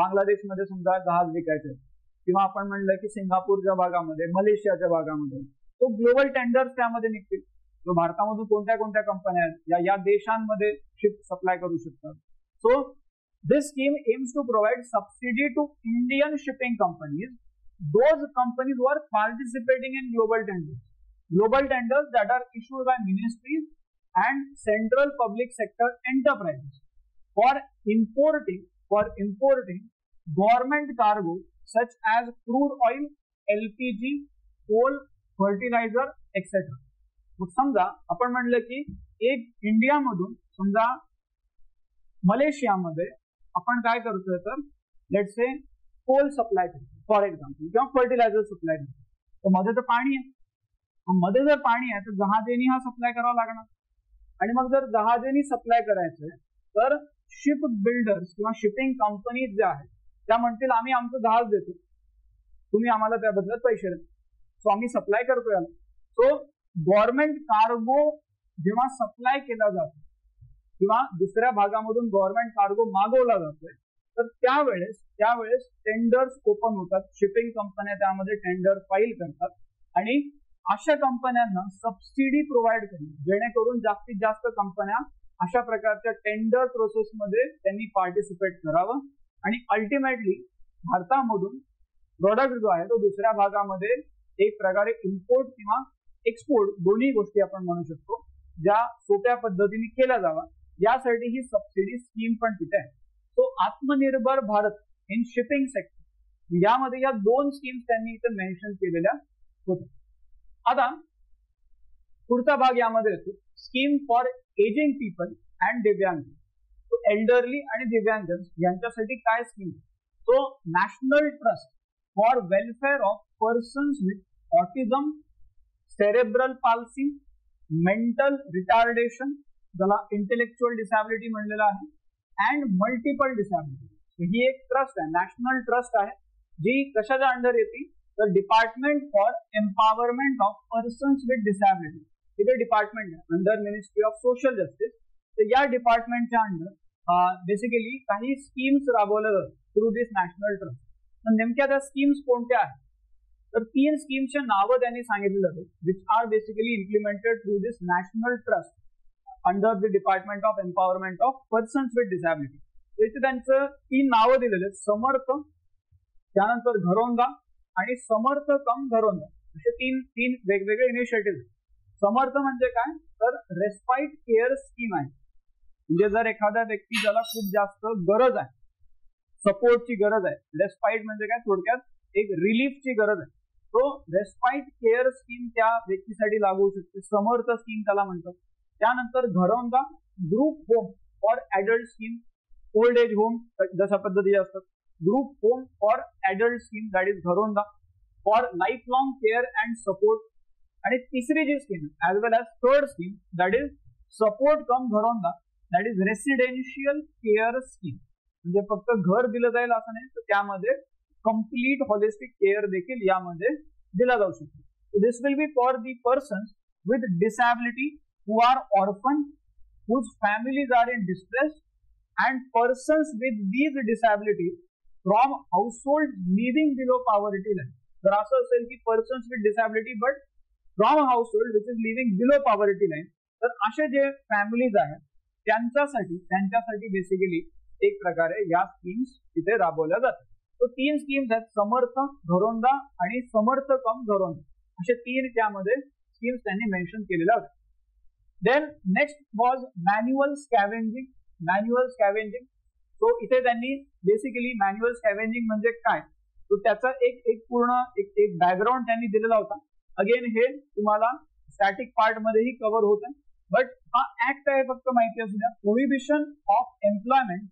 बांगलादेशमध्ये समजा जहाज विकायचे किंवा आपण म्हणलं की सिंगापूरच्या भागामध्ये मलेशियाच्या भागामध्ये तो ग्लोबल टेंडर्स त्यामध्ये निघतील. भारतामधून कोणत्या कोणत्या कंपन्या आहेत या देशांमध्ये शिप सप्लाय करू शकतात. So this scheme aims to provide subsidy to Indian shipping companies, those companies who are participating in global tenders that are issued by ministries and central public sector enterprises for importing government cargo such as crude oil, LPG, coal, fertilizer, etc. मग समजा आपण म्हणलं की एक इंडियामधून समजा मलेशियामध्ये आपण काय करतोय तर लेट्स से कोल सप्लाय करतो फॉर एक्झाम्पल किंवा फर्टिलायझर सप्लाय करतो. तर मध्ये तर पाणी आहे. मध्ये जर पाणी आहे तर जहाजेनी हा सप्लाय करावा लागणार. आणि मग जर जहाजेनी सप्लाय करायचंय तर शिप बिल्डर्स किंवा शिपिंग कंपनीज ज्या आहेत त्या म्हणतील आम्ही आमचं जहाज देतो तुम्ही आम्हाला त्या बदल्यात पैसे द्या. सो आम्ही सप्लाय करतोय. सो गव्हर्नमेंट कार्गो जेव्हा सप्लाय केला जातो किंवा दुसऱ्या भागामधून गव्हर्नमेंट कार्गो मागवला जातोय तर त्यावेळेस टेंडर्स ओपन होतात. शिपिंग कंपन्या त्यामध्ये टेंडर फाईल करतात आणि अशा कंपन्यांना सबसिडी प्रोव्हाइड करणं जेणेकरून जास्तीत जास्त कंपन्या अशा प्रकारच्या टेंडर प्रोसेसमध्ये त्यांनी पार्टिसिपेट करावं आणि अल्टिमेटली भारतामधून प्रोडक्ट जो आहे तो दुसऱ्या भागामध्ये एक प्रकारे इम्पोर्ट किंवा एक्सपोर्ट दोन्ही गोष्टी आपण म्हणू शकतो ज्या सोप्या पद्धतीने केल्या जावा यासाठी ही सबसिडी स्कीम पण तिथे आहे. सो आत्मनिर्भर भारत इन शिपिंग सेक्टर यामध्ये या दोन स्कीम्स त्यांनी इथे मेन्शन केलेल्या होत्या. आता पुढचा भाग यामध्ये येतो scheme for ageing people and दिव्यांग. तो एल्डरली आणि दिव्यांग यांच्यासाठी काय स्कीम. तो national trust for welfare of persons with autism, cerebral palsy, mental retardation ज्याला इंटेलेक्च्युअल डिसॅबिलिटी म्हणलेलं आहे अँड मल्टिपल डिसॅबिलिटी. ही एक ट्रस्ट आहे नॅशनल ट्रस्ट आहे जी कशाच्या अंडर येते तर department for empowerment of persons with disability. इथे डिपार्टमेंट आहे under ministry of social justice. तर या डिपार्टमेंटच्या अंडर बेसिकली काही स्कीम्स राबवल्या जातात थ्रू दिस नॅशनल ट्रस्ट. तर नेमक्या त्या स्कीम्स कोणत्या आहेत तर 3 स्कीम्सचे नावं त्यांनी सांगितलेलं आहे which are basically implemented through this national trust under the department of empowerment of persons with disability. इथे त्यांचं 3 नावं दिलेले आहेत समर्थ, त्यानंतर घरोंदा आणि समर्थ कम घरोंदा असे तीन वेगवेगळे इनिशिएटिव्ह. समर्थ म्हणजे काय तर रेस्पाइट केअर स्कीम आहे. म्हणजे जर एखाद्या व्यक्ती ज्याला खूप जास्त गरज आहे सपोर्टची गरज आहे रेस्पाइट म्हणजे काय थोडक्यात एक रिलीफची गरज आहे तो रेस्पाईट केअर स्कीम त्या व्यक्तीसाठी लागू होऊ शकते, समर्थ स्कीम त्याला म्हणतात. त्यानंतर Gharaunda group home for adult scheme, old age home जशा पद्धतीचे असतात, group home for adult scheme that is Gharaunda for life long care and support. आणि तिसरी जी scheme as well as third scheme that is support cum Gharaunda that is residential care scheme. म्हणजे फक्त घर दिलं जाईल असं नाही, तर त्यामध्ये कम्प्लीट हॉलिस्टिक केअर देखील यामध्ये दिला जाऊ शकतो. This will be for the persons with disability who are orphan, whose families are in distress, and persons with these disabilities from households living below poverty line. जर असं असेल की persons with disability but from household which is living below poverty line, तर असे जे families आहेत त्यांच्यासाठी basically एक प्रकारे या स्कीम्स तिथे राबवल्या जातात. तो 3 स्कीम्स आहेत, समर्थ, घरोंदा आणि समर्थ कम घरोंदा, असे 3 त्यामध्ये स्कीम्स त्यांनी मेन्शन केलेल्या होत्या. Then next was manual scavenging. Manual scavenging, so इथे त्यांनी बेसिकली मॅन्युअल स्कॅव्हेंजिंग म्हणजे काय, तो त्याचा एक पूर्ण एक बॅकग्राऊंड त्यांनी दिलेला होता. अगेन हे तुम्हाला स्टॅटिक पार्ट मध्येही कव्हर होत आहे, बट हा ऍक्ट आहे फक्त माहिती असू द्या. Prohibition of employment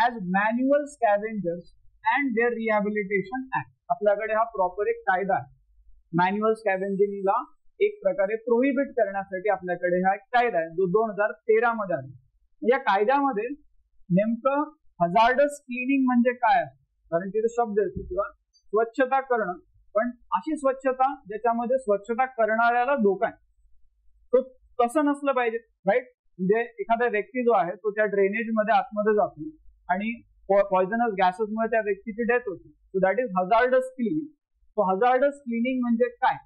as manual scavengers and their rehabilitation act. आपल्याकडे हा प्रॉपर एक कायदा आहे. मॅन्युअल स्कॅव्हेंजिंगला एक प्रकारे प्रोहिबिट करण्यासाठी आपल्याकडे हा एक कायदा आहे जो 2013 मध्ये आला. या कायद्यामध्ये नेमकं हजार्डस क्लिनिंग म्हणजे काय आहे, कारण तिथे शब्द येतो किंवा स्वच्छता करणं, पण अशी स्वच्छता ज्याच्यामध्ये स्वच्छता करणाऱ्याला धोका आहे, तो तसं नसलं पाहिजे, राईट. म्हणजे एखादा व्यक्ती जो आहे तो त्या ड्रेनेज मध्ये आतमध्ये जातो आणि पॉइझनस गॅसेसमुळे त्या व्यक्तीची डेथ होते. So that is hazardous cleaning. So hazardous cleaning म्हणजे काय,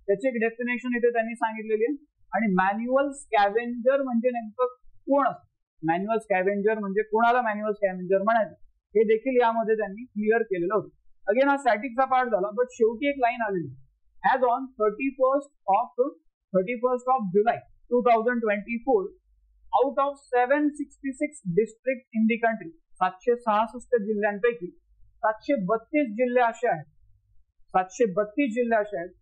त्याची एक डेफिनेशन इथे त्यांनी सांगितलेली आहे. आणि मॅन्युअल स्कॅव्हेंजर म्हणजे नेमकं कोण असतं, मॅन्युअल स्कॅव्हेंजर म्हणजे कोणाला मॅन्युअल स्कॅव्हेंजर म्हणायचं, हे देखील यामध्ये त्यांनी क्लिअर केलेलं होतं. अगेन हा स्टॅटिकचा पार्ट झाला, बट शेवटी एक लाईन आलेली, as on 31st of July 2024 out of 766 district in the country, 766 जिल्ह्यांपैकी 732 जिल्हे असे आहेत, 732 जिल्हे असे आहेत,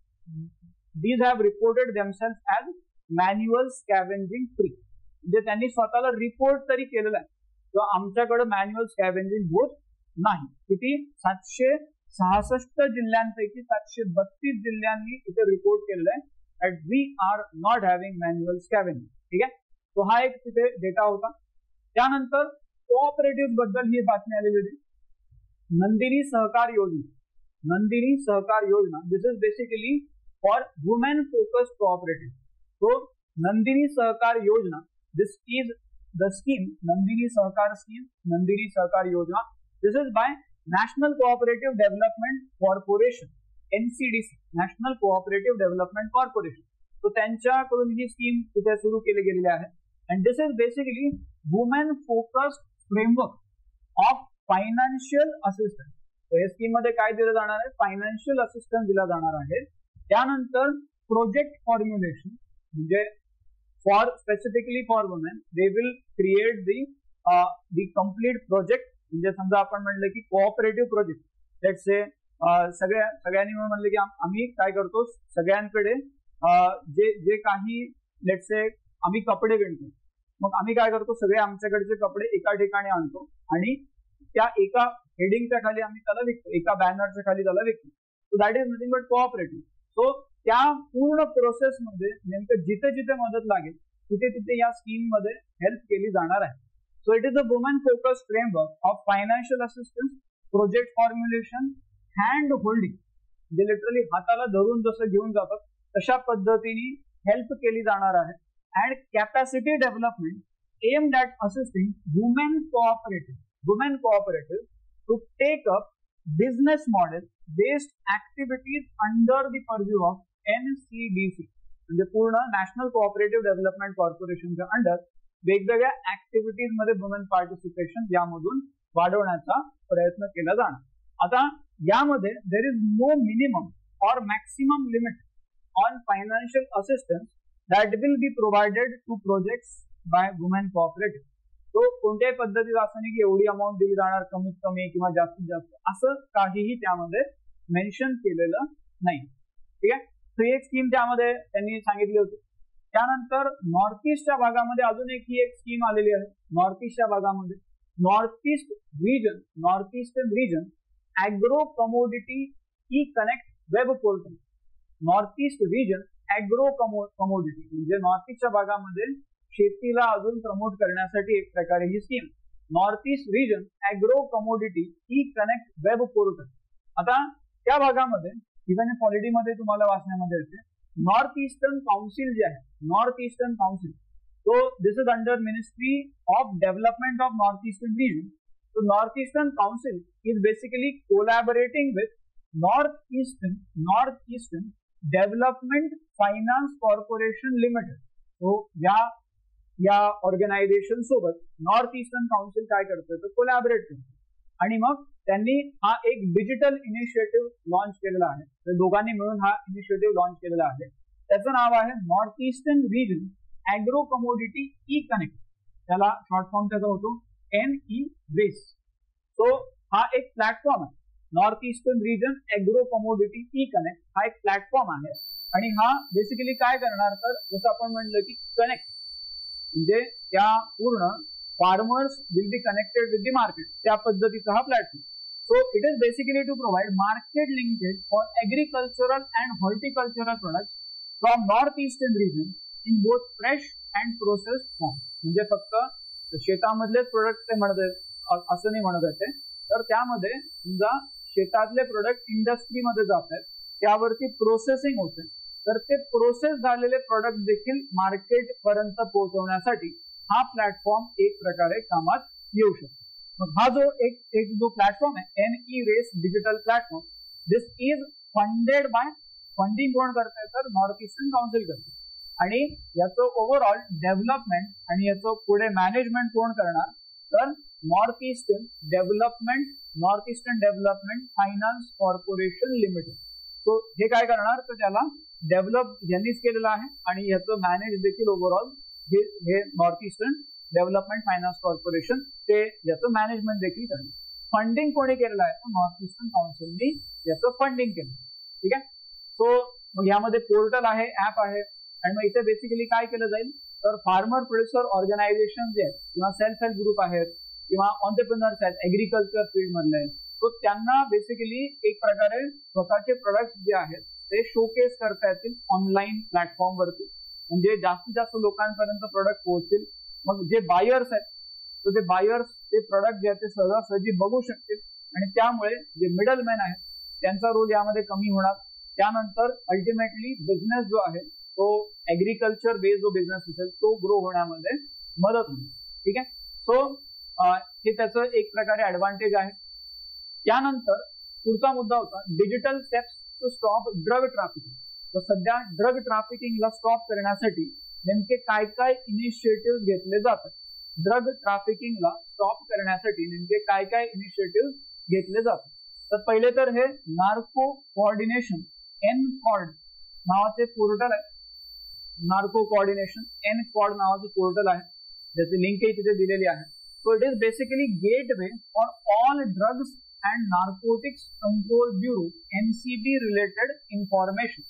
these have reported themselves as manual scavenging free. म्हणजे त्यांनी स्वतःला रिपोर्ट तरी केलेला आहे किंवा आमच्याकडे मॅन्युअल स्कॅव्हेंजिंग होत नाही. किती, 766 जिल्ह्यांपैकी 732 जिल्ह्यांनी इथे रिपोर्ट केलेला आहे that we are not having manual scavenging. ठीक आहे, तो हा एक तिथे डेटा होता. त्यानंतर कोऑपरेटिव्ह बद्दल ही बातमी आलेली होती. नंदिनी सहकार योजना, नंदिनी सहकार योजना, this is basically for women focused cooperative. तो नंदिनी सहकार योजना, this is the scheme, Nandini Sahakar scheme, Nandini Sahakar योजना, this is by national cooperative development corporation, NCDC, national cooperative development corporation. तो त्यांच्याकडून ही स्कीम तिथे सुरू केली गेलेली आहे. And this is basically women focused framework of financial assistance. या स्कीम मध्ये काय दिलं जाणार आहे, फायनान्शियल असिस्टन्स दिला जाणार आहे. त्यानंतर प्रोजेक्ट फॉर्म्युलेशन, म्हणजे for specifically for women they will create the complete project. म्हणजे समजा आपण म्हणलं की कोऑपरेटिव्ह प्रोजेक्ट, लेट्स से सगळ्यांनी म्हणलं की आम्ही काय करतो, सगळ्यांकडे जे काही लेट्स से आम्ही कपडे विणतो, मग आम्ही काय करतो, सगळे आमच्याकडचे कपडे एका ठिकाणी आणतो आणि त्या एका हेडिंगच्या खाली आम्ही त्याला विकतो, एका बॅनरच्या खाली त्याला विकतो. So that is nothing but cooperative. So त्या पूर्ण प्रोसेसमध्ये नेमकं जिथे जिथे मदत लागेल तिथे तिथे या स्कीम मध्ये हेल्प केली जाणार आहे. So it is a woman focused framework of financial assistance, project formulation, hand holding, म्हणजे लिटरली हाताला धरून जसं घेऊन जातात तशा पद्धतीने हेल्प केली जाणार आहे. And capacity development aimed at assisting women cooperative to take up business model based activities under the purview of NCDC, म्हणजे पूर्ण नॅशनल कोऑपरेटिव्ह डेव्हलपमेंट कॉर्पोरेशनच्या अंडर वेगवेगळ्या ऍक्टिव्हिटीज मध्ये वुमेन पार्टिसिपेशन यामधून वाढवण्याचा प्रयत्न केला जाणार. आता यामध्ये देर इज नो मिनिमम और maximum limit on financial assistance that will be provided to projects by women cooperative. तो कोणत्याही पद्धतीत असं नाही की एवढी अमाऊंट दिली जाणार, कमीत कमी किंवा जास्तीत जास्त, असं काहीही त्यामध्ये मेन्शन केलेलं नाही. ठीक आहे. तर एक स्कीम त्यामध्ये त्यांनी सांगितली होती. त्यानंतर नॉर्थ ईस्टच्या भागामध्ये अजून एक स्कीम आलेली आहे. नॉर्थ ईस्टच्या भागामध्ये north eastern region agro commodity e connect web portal. North east region agro commodity म्हणजे नॉर्थ ईस्टच्या भागामध्ये शेतीला अजून प्रमोट करण्यासाठी एक प्रकारे ही scheme north east region agro commodity e connect web portal. आता त्या भागामध्ये इव्हन पॉलिटीमध्ये तुम्हाला वाचण्यामध्ये येते नॉर्थ ईस्टर्न काउन्सिल जे आहे, north eastern council, so this is under Ministry of Development of North Eastern Region. So North Eastern Council is basically collaborating with North Eastern Development Finance Corporation Limited. So या organisation सोबत north eastern council काय करतं तर collaborate करतं. आणि मग त्यांनी हा एक डिजिटल इनिशिएटिव्ह लॉन्च केलेला आहे. तर दोघांनी मिळून हा इनिशिएटिव्ह लॉन्च केलेला आहे. त्याचं नाव आहे north eastern region agro commodity e connect. त्याला शॉर्ट फॉर्म त्याचा होतो NERACE. तो हा एक प्लॅटफॉर्म आहे. North eastern region agro commodity e connect हा एक प्लॅटफॉर्म आहे. आणि हा बेसिकली काय करणार तर जसं आपण म्हणलं की कनेक्ट म्हणजे त्या पूर्ण farmers will be connected with the market, त्या पद्धतीचा हा platform. So it is basically to provide market linkage for agricultural and horticultural products from north eastern region in both fresh and processed form. म्हणजे फक्त शेतामधलेच product ते म्हणत आहेत असं नाही म्हणत आहेत ते, तर त्यामध्ये समजा शेतातले प्रोडक्ट इंडस्ट्रीमध्ये जात आहेत, त्यावरती प्रोसेसिंग होते, तर ते प्रोसेस झालेले प्रोडक्ट देखील मार्केट पर्यंत पोहोचवण्यासाठी हा प्लॅटफॉर्म एक प्रकारे कामात येऊ शकतो. मग हा जो एक जो प्लॅटफॉर्म आहे NERACE digital platform, this is funded by, funding कोण करते तर नॉर्थ ईस्टर्न काउन्सिल करते. आणि याचं ओव्हरऑल डेव्हलपमेंट आणि याचं पुढे मॅनेजमेंट कोण करणार तर north eastern development finance corporation limited. So हे काय करणार तर त्याला डेव्हलप यांनीच केलेलं आहे आणि याचं मॅनेज देखील ओव्हरऑल हे north eastern development finance corporation ते याचं मॅनेजमेंट देखील करणार. फंडिंग कोणी केलेलं आहे तर नॉर्थ ईस्टर्न काउन्सिलनी याचं फंडिंग केलं. ठीक आहे. सो मग यामध्ये पोर्टल आहे, ऍप आहे आणि मग इथे बेसिकली काय केलं जाईल तर फार्मर प्रोड्युसर ऑर्गनायझेशन जे आहेत किंवा सेल्फ हेल्प ग्रुप आहेत किंवा ऑन्टरप्रिनर्स आहेत ऍग्रिकल्चर फील्ड मधले, तो त्यांना बेसिकली एक प्रकारे स्वतःचे प्रोडक्ट्स जे आहेत ते शोकेस करता येतील ऑनलाईन प्लॅटफॉर्म वरती, म्हणजे जास्तीत जास्त लोकांपर्यंत प्रोडक्ट पोहोचतील. मग जे बायर्स आहेत तर ते बायर्स ते प्रोडक्ट जे आहेत ते सहजासहजी बघू शकतील आणि त्यामुळे जे मिडलमॅन आहेत त्यांचा रोल यामध्ये कमी होणार. त्यानंतर अल्टिमेटली बिझनेस जो आहे तो ऍग्रिकल्चर बेस्ड जो बिझनेस असेल तो ग्रो होण्यामध्ये मदत होईल. ठीक आहे. सो हे त्याचं एक प्रकारे ऍडव्हान्टेज आहे. त्यानंतर पुढचा मुद्दा होता digital steps to stop drug trafficking. तर सध्या ड्रग ट्रॅफिकिंगला स्टॉप करण्यासाठी नेमके काय काय इनिशिएटिव्ह घेतले जातात, ड्रग ट्रॅफिकिंगला स्टॉप करण्यासाठी नेमके काय काय इनिशिएटिव्ह घेतले जातात. तर पहिले तर हे नार्को कोऑर्डिनेशन NCORD नावाचे पोर्टल आहे. नार्को कोऑर्डिनेशन NCORD नावाचं पोर्टल आहे, ज्याची लिंकही तिथे दिलेली आहे. So it is basically gateway for all drugs and narcotics control bureau NCB related information.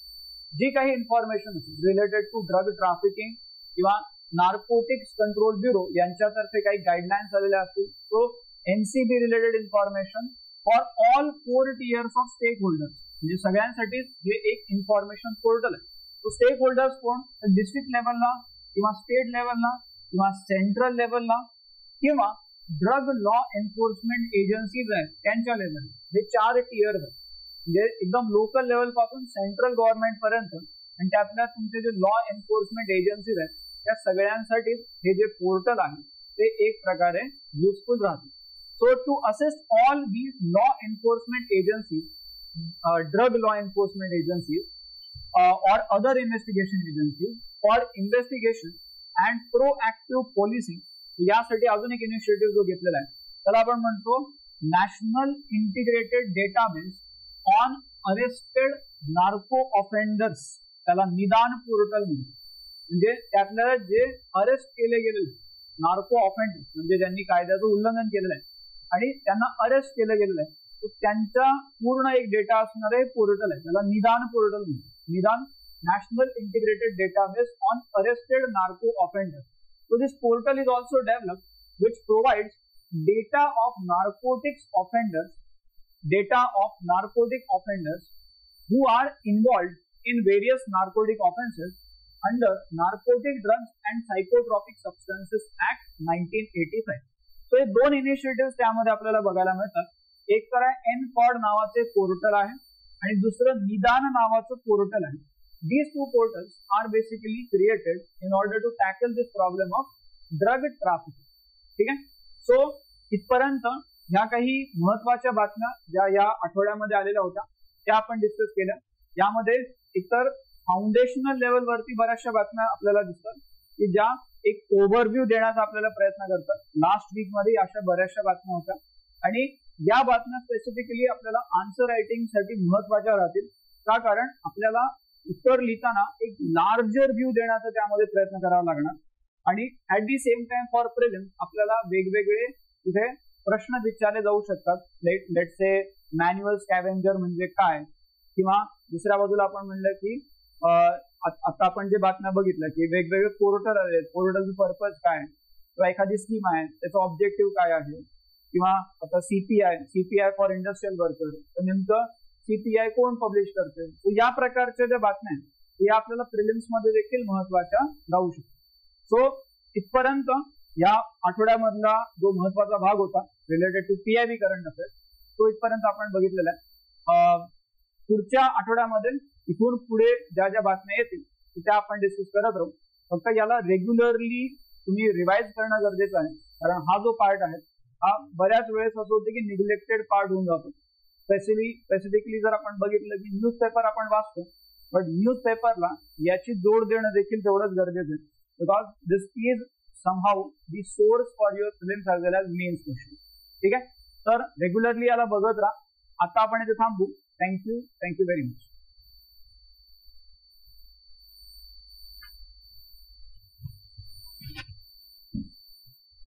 जी काही information related to drug trafficking किंवा नार्कोटिक्स कंट्रोल ब्युरो यांच्यातर्फे काही गाईडलाईन्स आलेल्या असतील, तो NCB related information for all 4 tiers of stakeholders, म्हणजे सगळ्यांसाठी हे एक इन्फॉर्मेशन पोर्टल आहे. तो स्टेक होल्डर्स कोण तर डिस्ट्रिक्ट लेवलला किंवा स्टेट लेवलला किंवा सेंट्रल लेवलला किंवा ड्रग लॉ एन्फोर्समेंट एजन्सीज आहेत त्यांच्या लेवलला. हे 4 tiers आहेत, म्हणजे एकदम लोकल लेवल पासून सेंट्रल गव्हर्नमेंट पर्यंत आणि त्यातल्या तुमचे जे लॉ एन्फोर्समेंट एजन्सीज आहेत त्या सगळ्यांसाठी हे जे पोर्टल आहे ते एक प्रकारे युजफुल राहते. So to assist all these law enforcement agencies, drug law enforcement agencies or other investigation agencies for investigation and proactive policing, यासाठी अजून एक इनिशिएटिव्ह जो घेतलेला आहे त्याला आपण म्हणतो national integrated database on arrested narco offenders, त्याला निदान पोर्टल म्हणतो. म्हणजे त्यातल्या जे अरेस्ट केले गेलेले नार्को ऑफेंडर्स म्हणजे ज्यांनी कायद्याचं उल्लंघन केलेलं आहे आणि त्यांना अरेस्ट केलं गेलेलं आहे, तर त्यांचा पूर्ण एक डेटा असणारं पोर्टल आहे, त्याला निदान पोर्टल म्हणतो. निदान National Integrated Database on Arrested Narco Offenders. So this portal is also developed which provides data of narcotic offenders who are involved in various narcotic offenses under Narcotic Drugs and Psychotropic Substances Act 1985. So हे दोन initiative त्यामध्ये आपल्याला बघायला मिळतात. एक तर आहे NCOD नावाचे पोर्टल आहे आणि दुसरं निदान नावाचं पोर्टल आहे. These two portals are basically created in order to tackle this problem of drug trafficking. ठीक आहे. सो इथपर्यंत ह्या काही महत्वाच्या बातम्या ज्या या आठवड्यामध्ये आलेल्या होत्या त्या आपण डिस्कस केल्या. यामध्ये इतर फाउंडेशनल लेवलवरती बऱ्याचशा बातम्या आपल्याला दिसतात की ज्या एक ओव्हरव्ह्यू देण्याचा आपल्याला प्रयत्न करतात. लास्ट वीक मध्ये अशा बऱ्याचशा बातम्या होत्या आणि या बातम्या स्पेसिफिकली आपल्याला आन्सर रायटिंग साठी महत्वाच्या राहतील. का? कारण आपल्याला उत्तर लिहिताना एक लार्जर व्ह्यू देण्याचा त्यामध्ये प्रयत्न करावा लागणार आणि at the same time for prelims आपल्याला वेगवेगळे तिथे प्रश्न विचारले जाऊ शकतात. लेट से मॅन्युअल स्कॅव्हेंजर म्हणजे काय, किंवा दुसऱ्या बाजूला आपण म्हणलं की आता आपण जे बातम्या बघितल्या की वेगवेगळे पोर्टल आले, पोर्टलचं पर्पज काय किंवा एखादी स्कीम आहे त्याचं ऑब्जेक्टिव्ह काय आहे, किंवा आता सीपीआय फॉर इंडस्ट्रियल वर्कर, तर नेमकं सीपीआय कोण पब्लिश करते. तर या प्रकारच्या ज्या बातम्या आहेत या आपल्याला प्रिलिम्स मध्ये देखील महत्वाच्या राहू शकतात. सो इथपर्यंत या आठवड्यामधला जो महत्वाचा भाग होता related to PIB current affairs तो इथपर्यंत आपण बघितलेला आहे. पुढच्या आठवड्यामध्ये इथून पुढे ज्या ज्या बातम्या येतील त्या आपण डिस्कस करत राहू. फक्त याला रेग्युलरली तुम्ही रिवाइज करणं गरजेचं आहे, कारण हा जो पार्ट आहे हा बऱ्याच वेळेस असं होतं की निग्लेक्टेड पार्ट होऊन जातो. स्पेसिफिकली जर आपण बघितलं की न्यूजपेपर आपण वाचतो, बट न्यूजपेपरला याची जोड देणं देखील तेवढंच गरजेचं आहे, because this is somehow the source for your prelims as well as mains question. ठीक आहे, तर रेग्युलरली याला बघत राहा. आता आपण इथे थांबू. Thank you very much.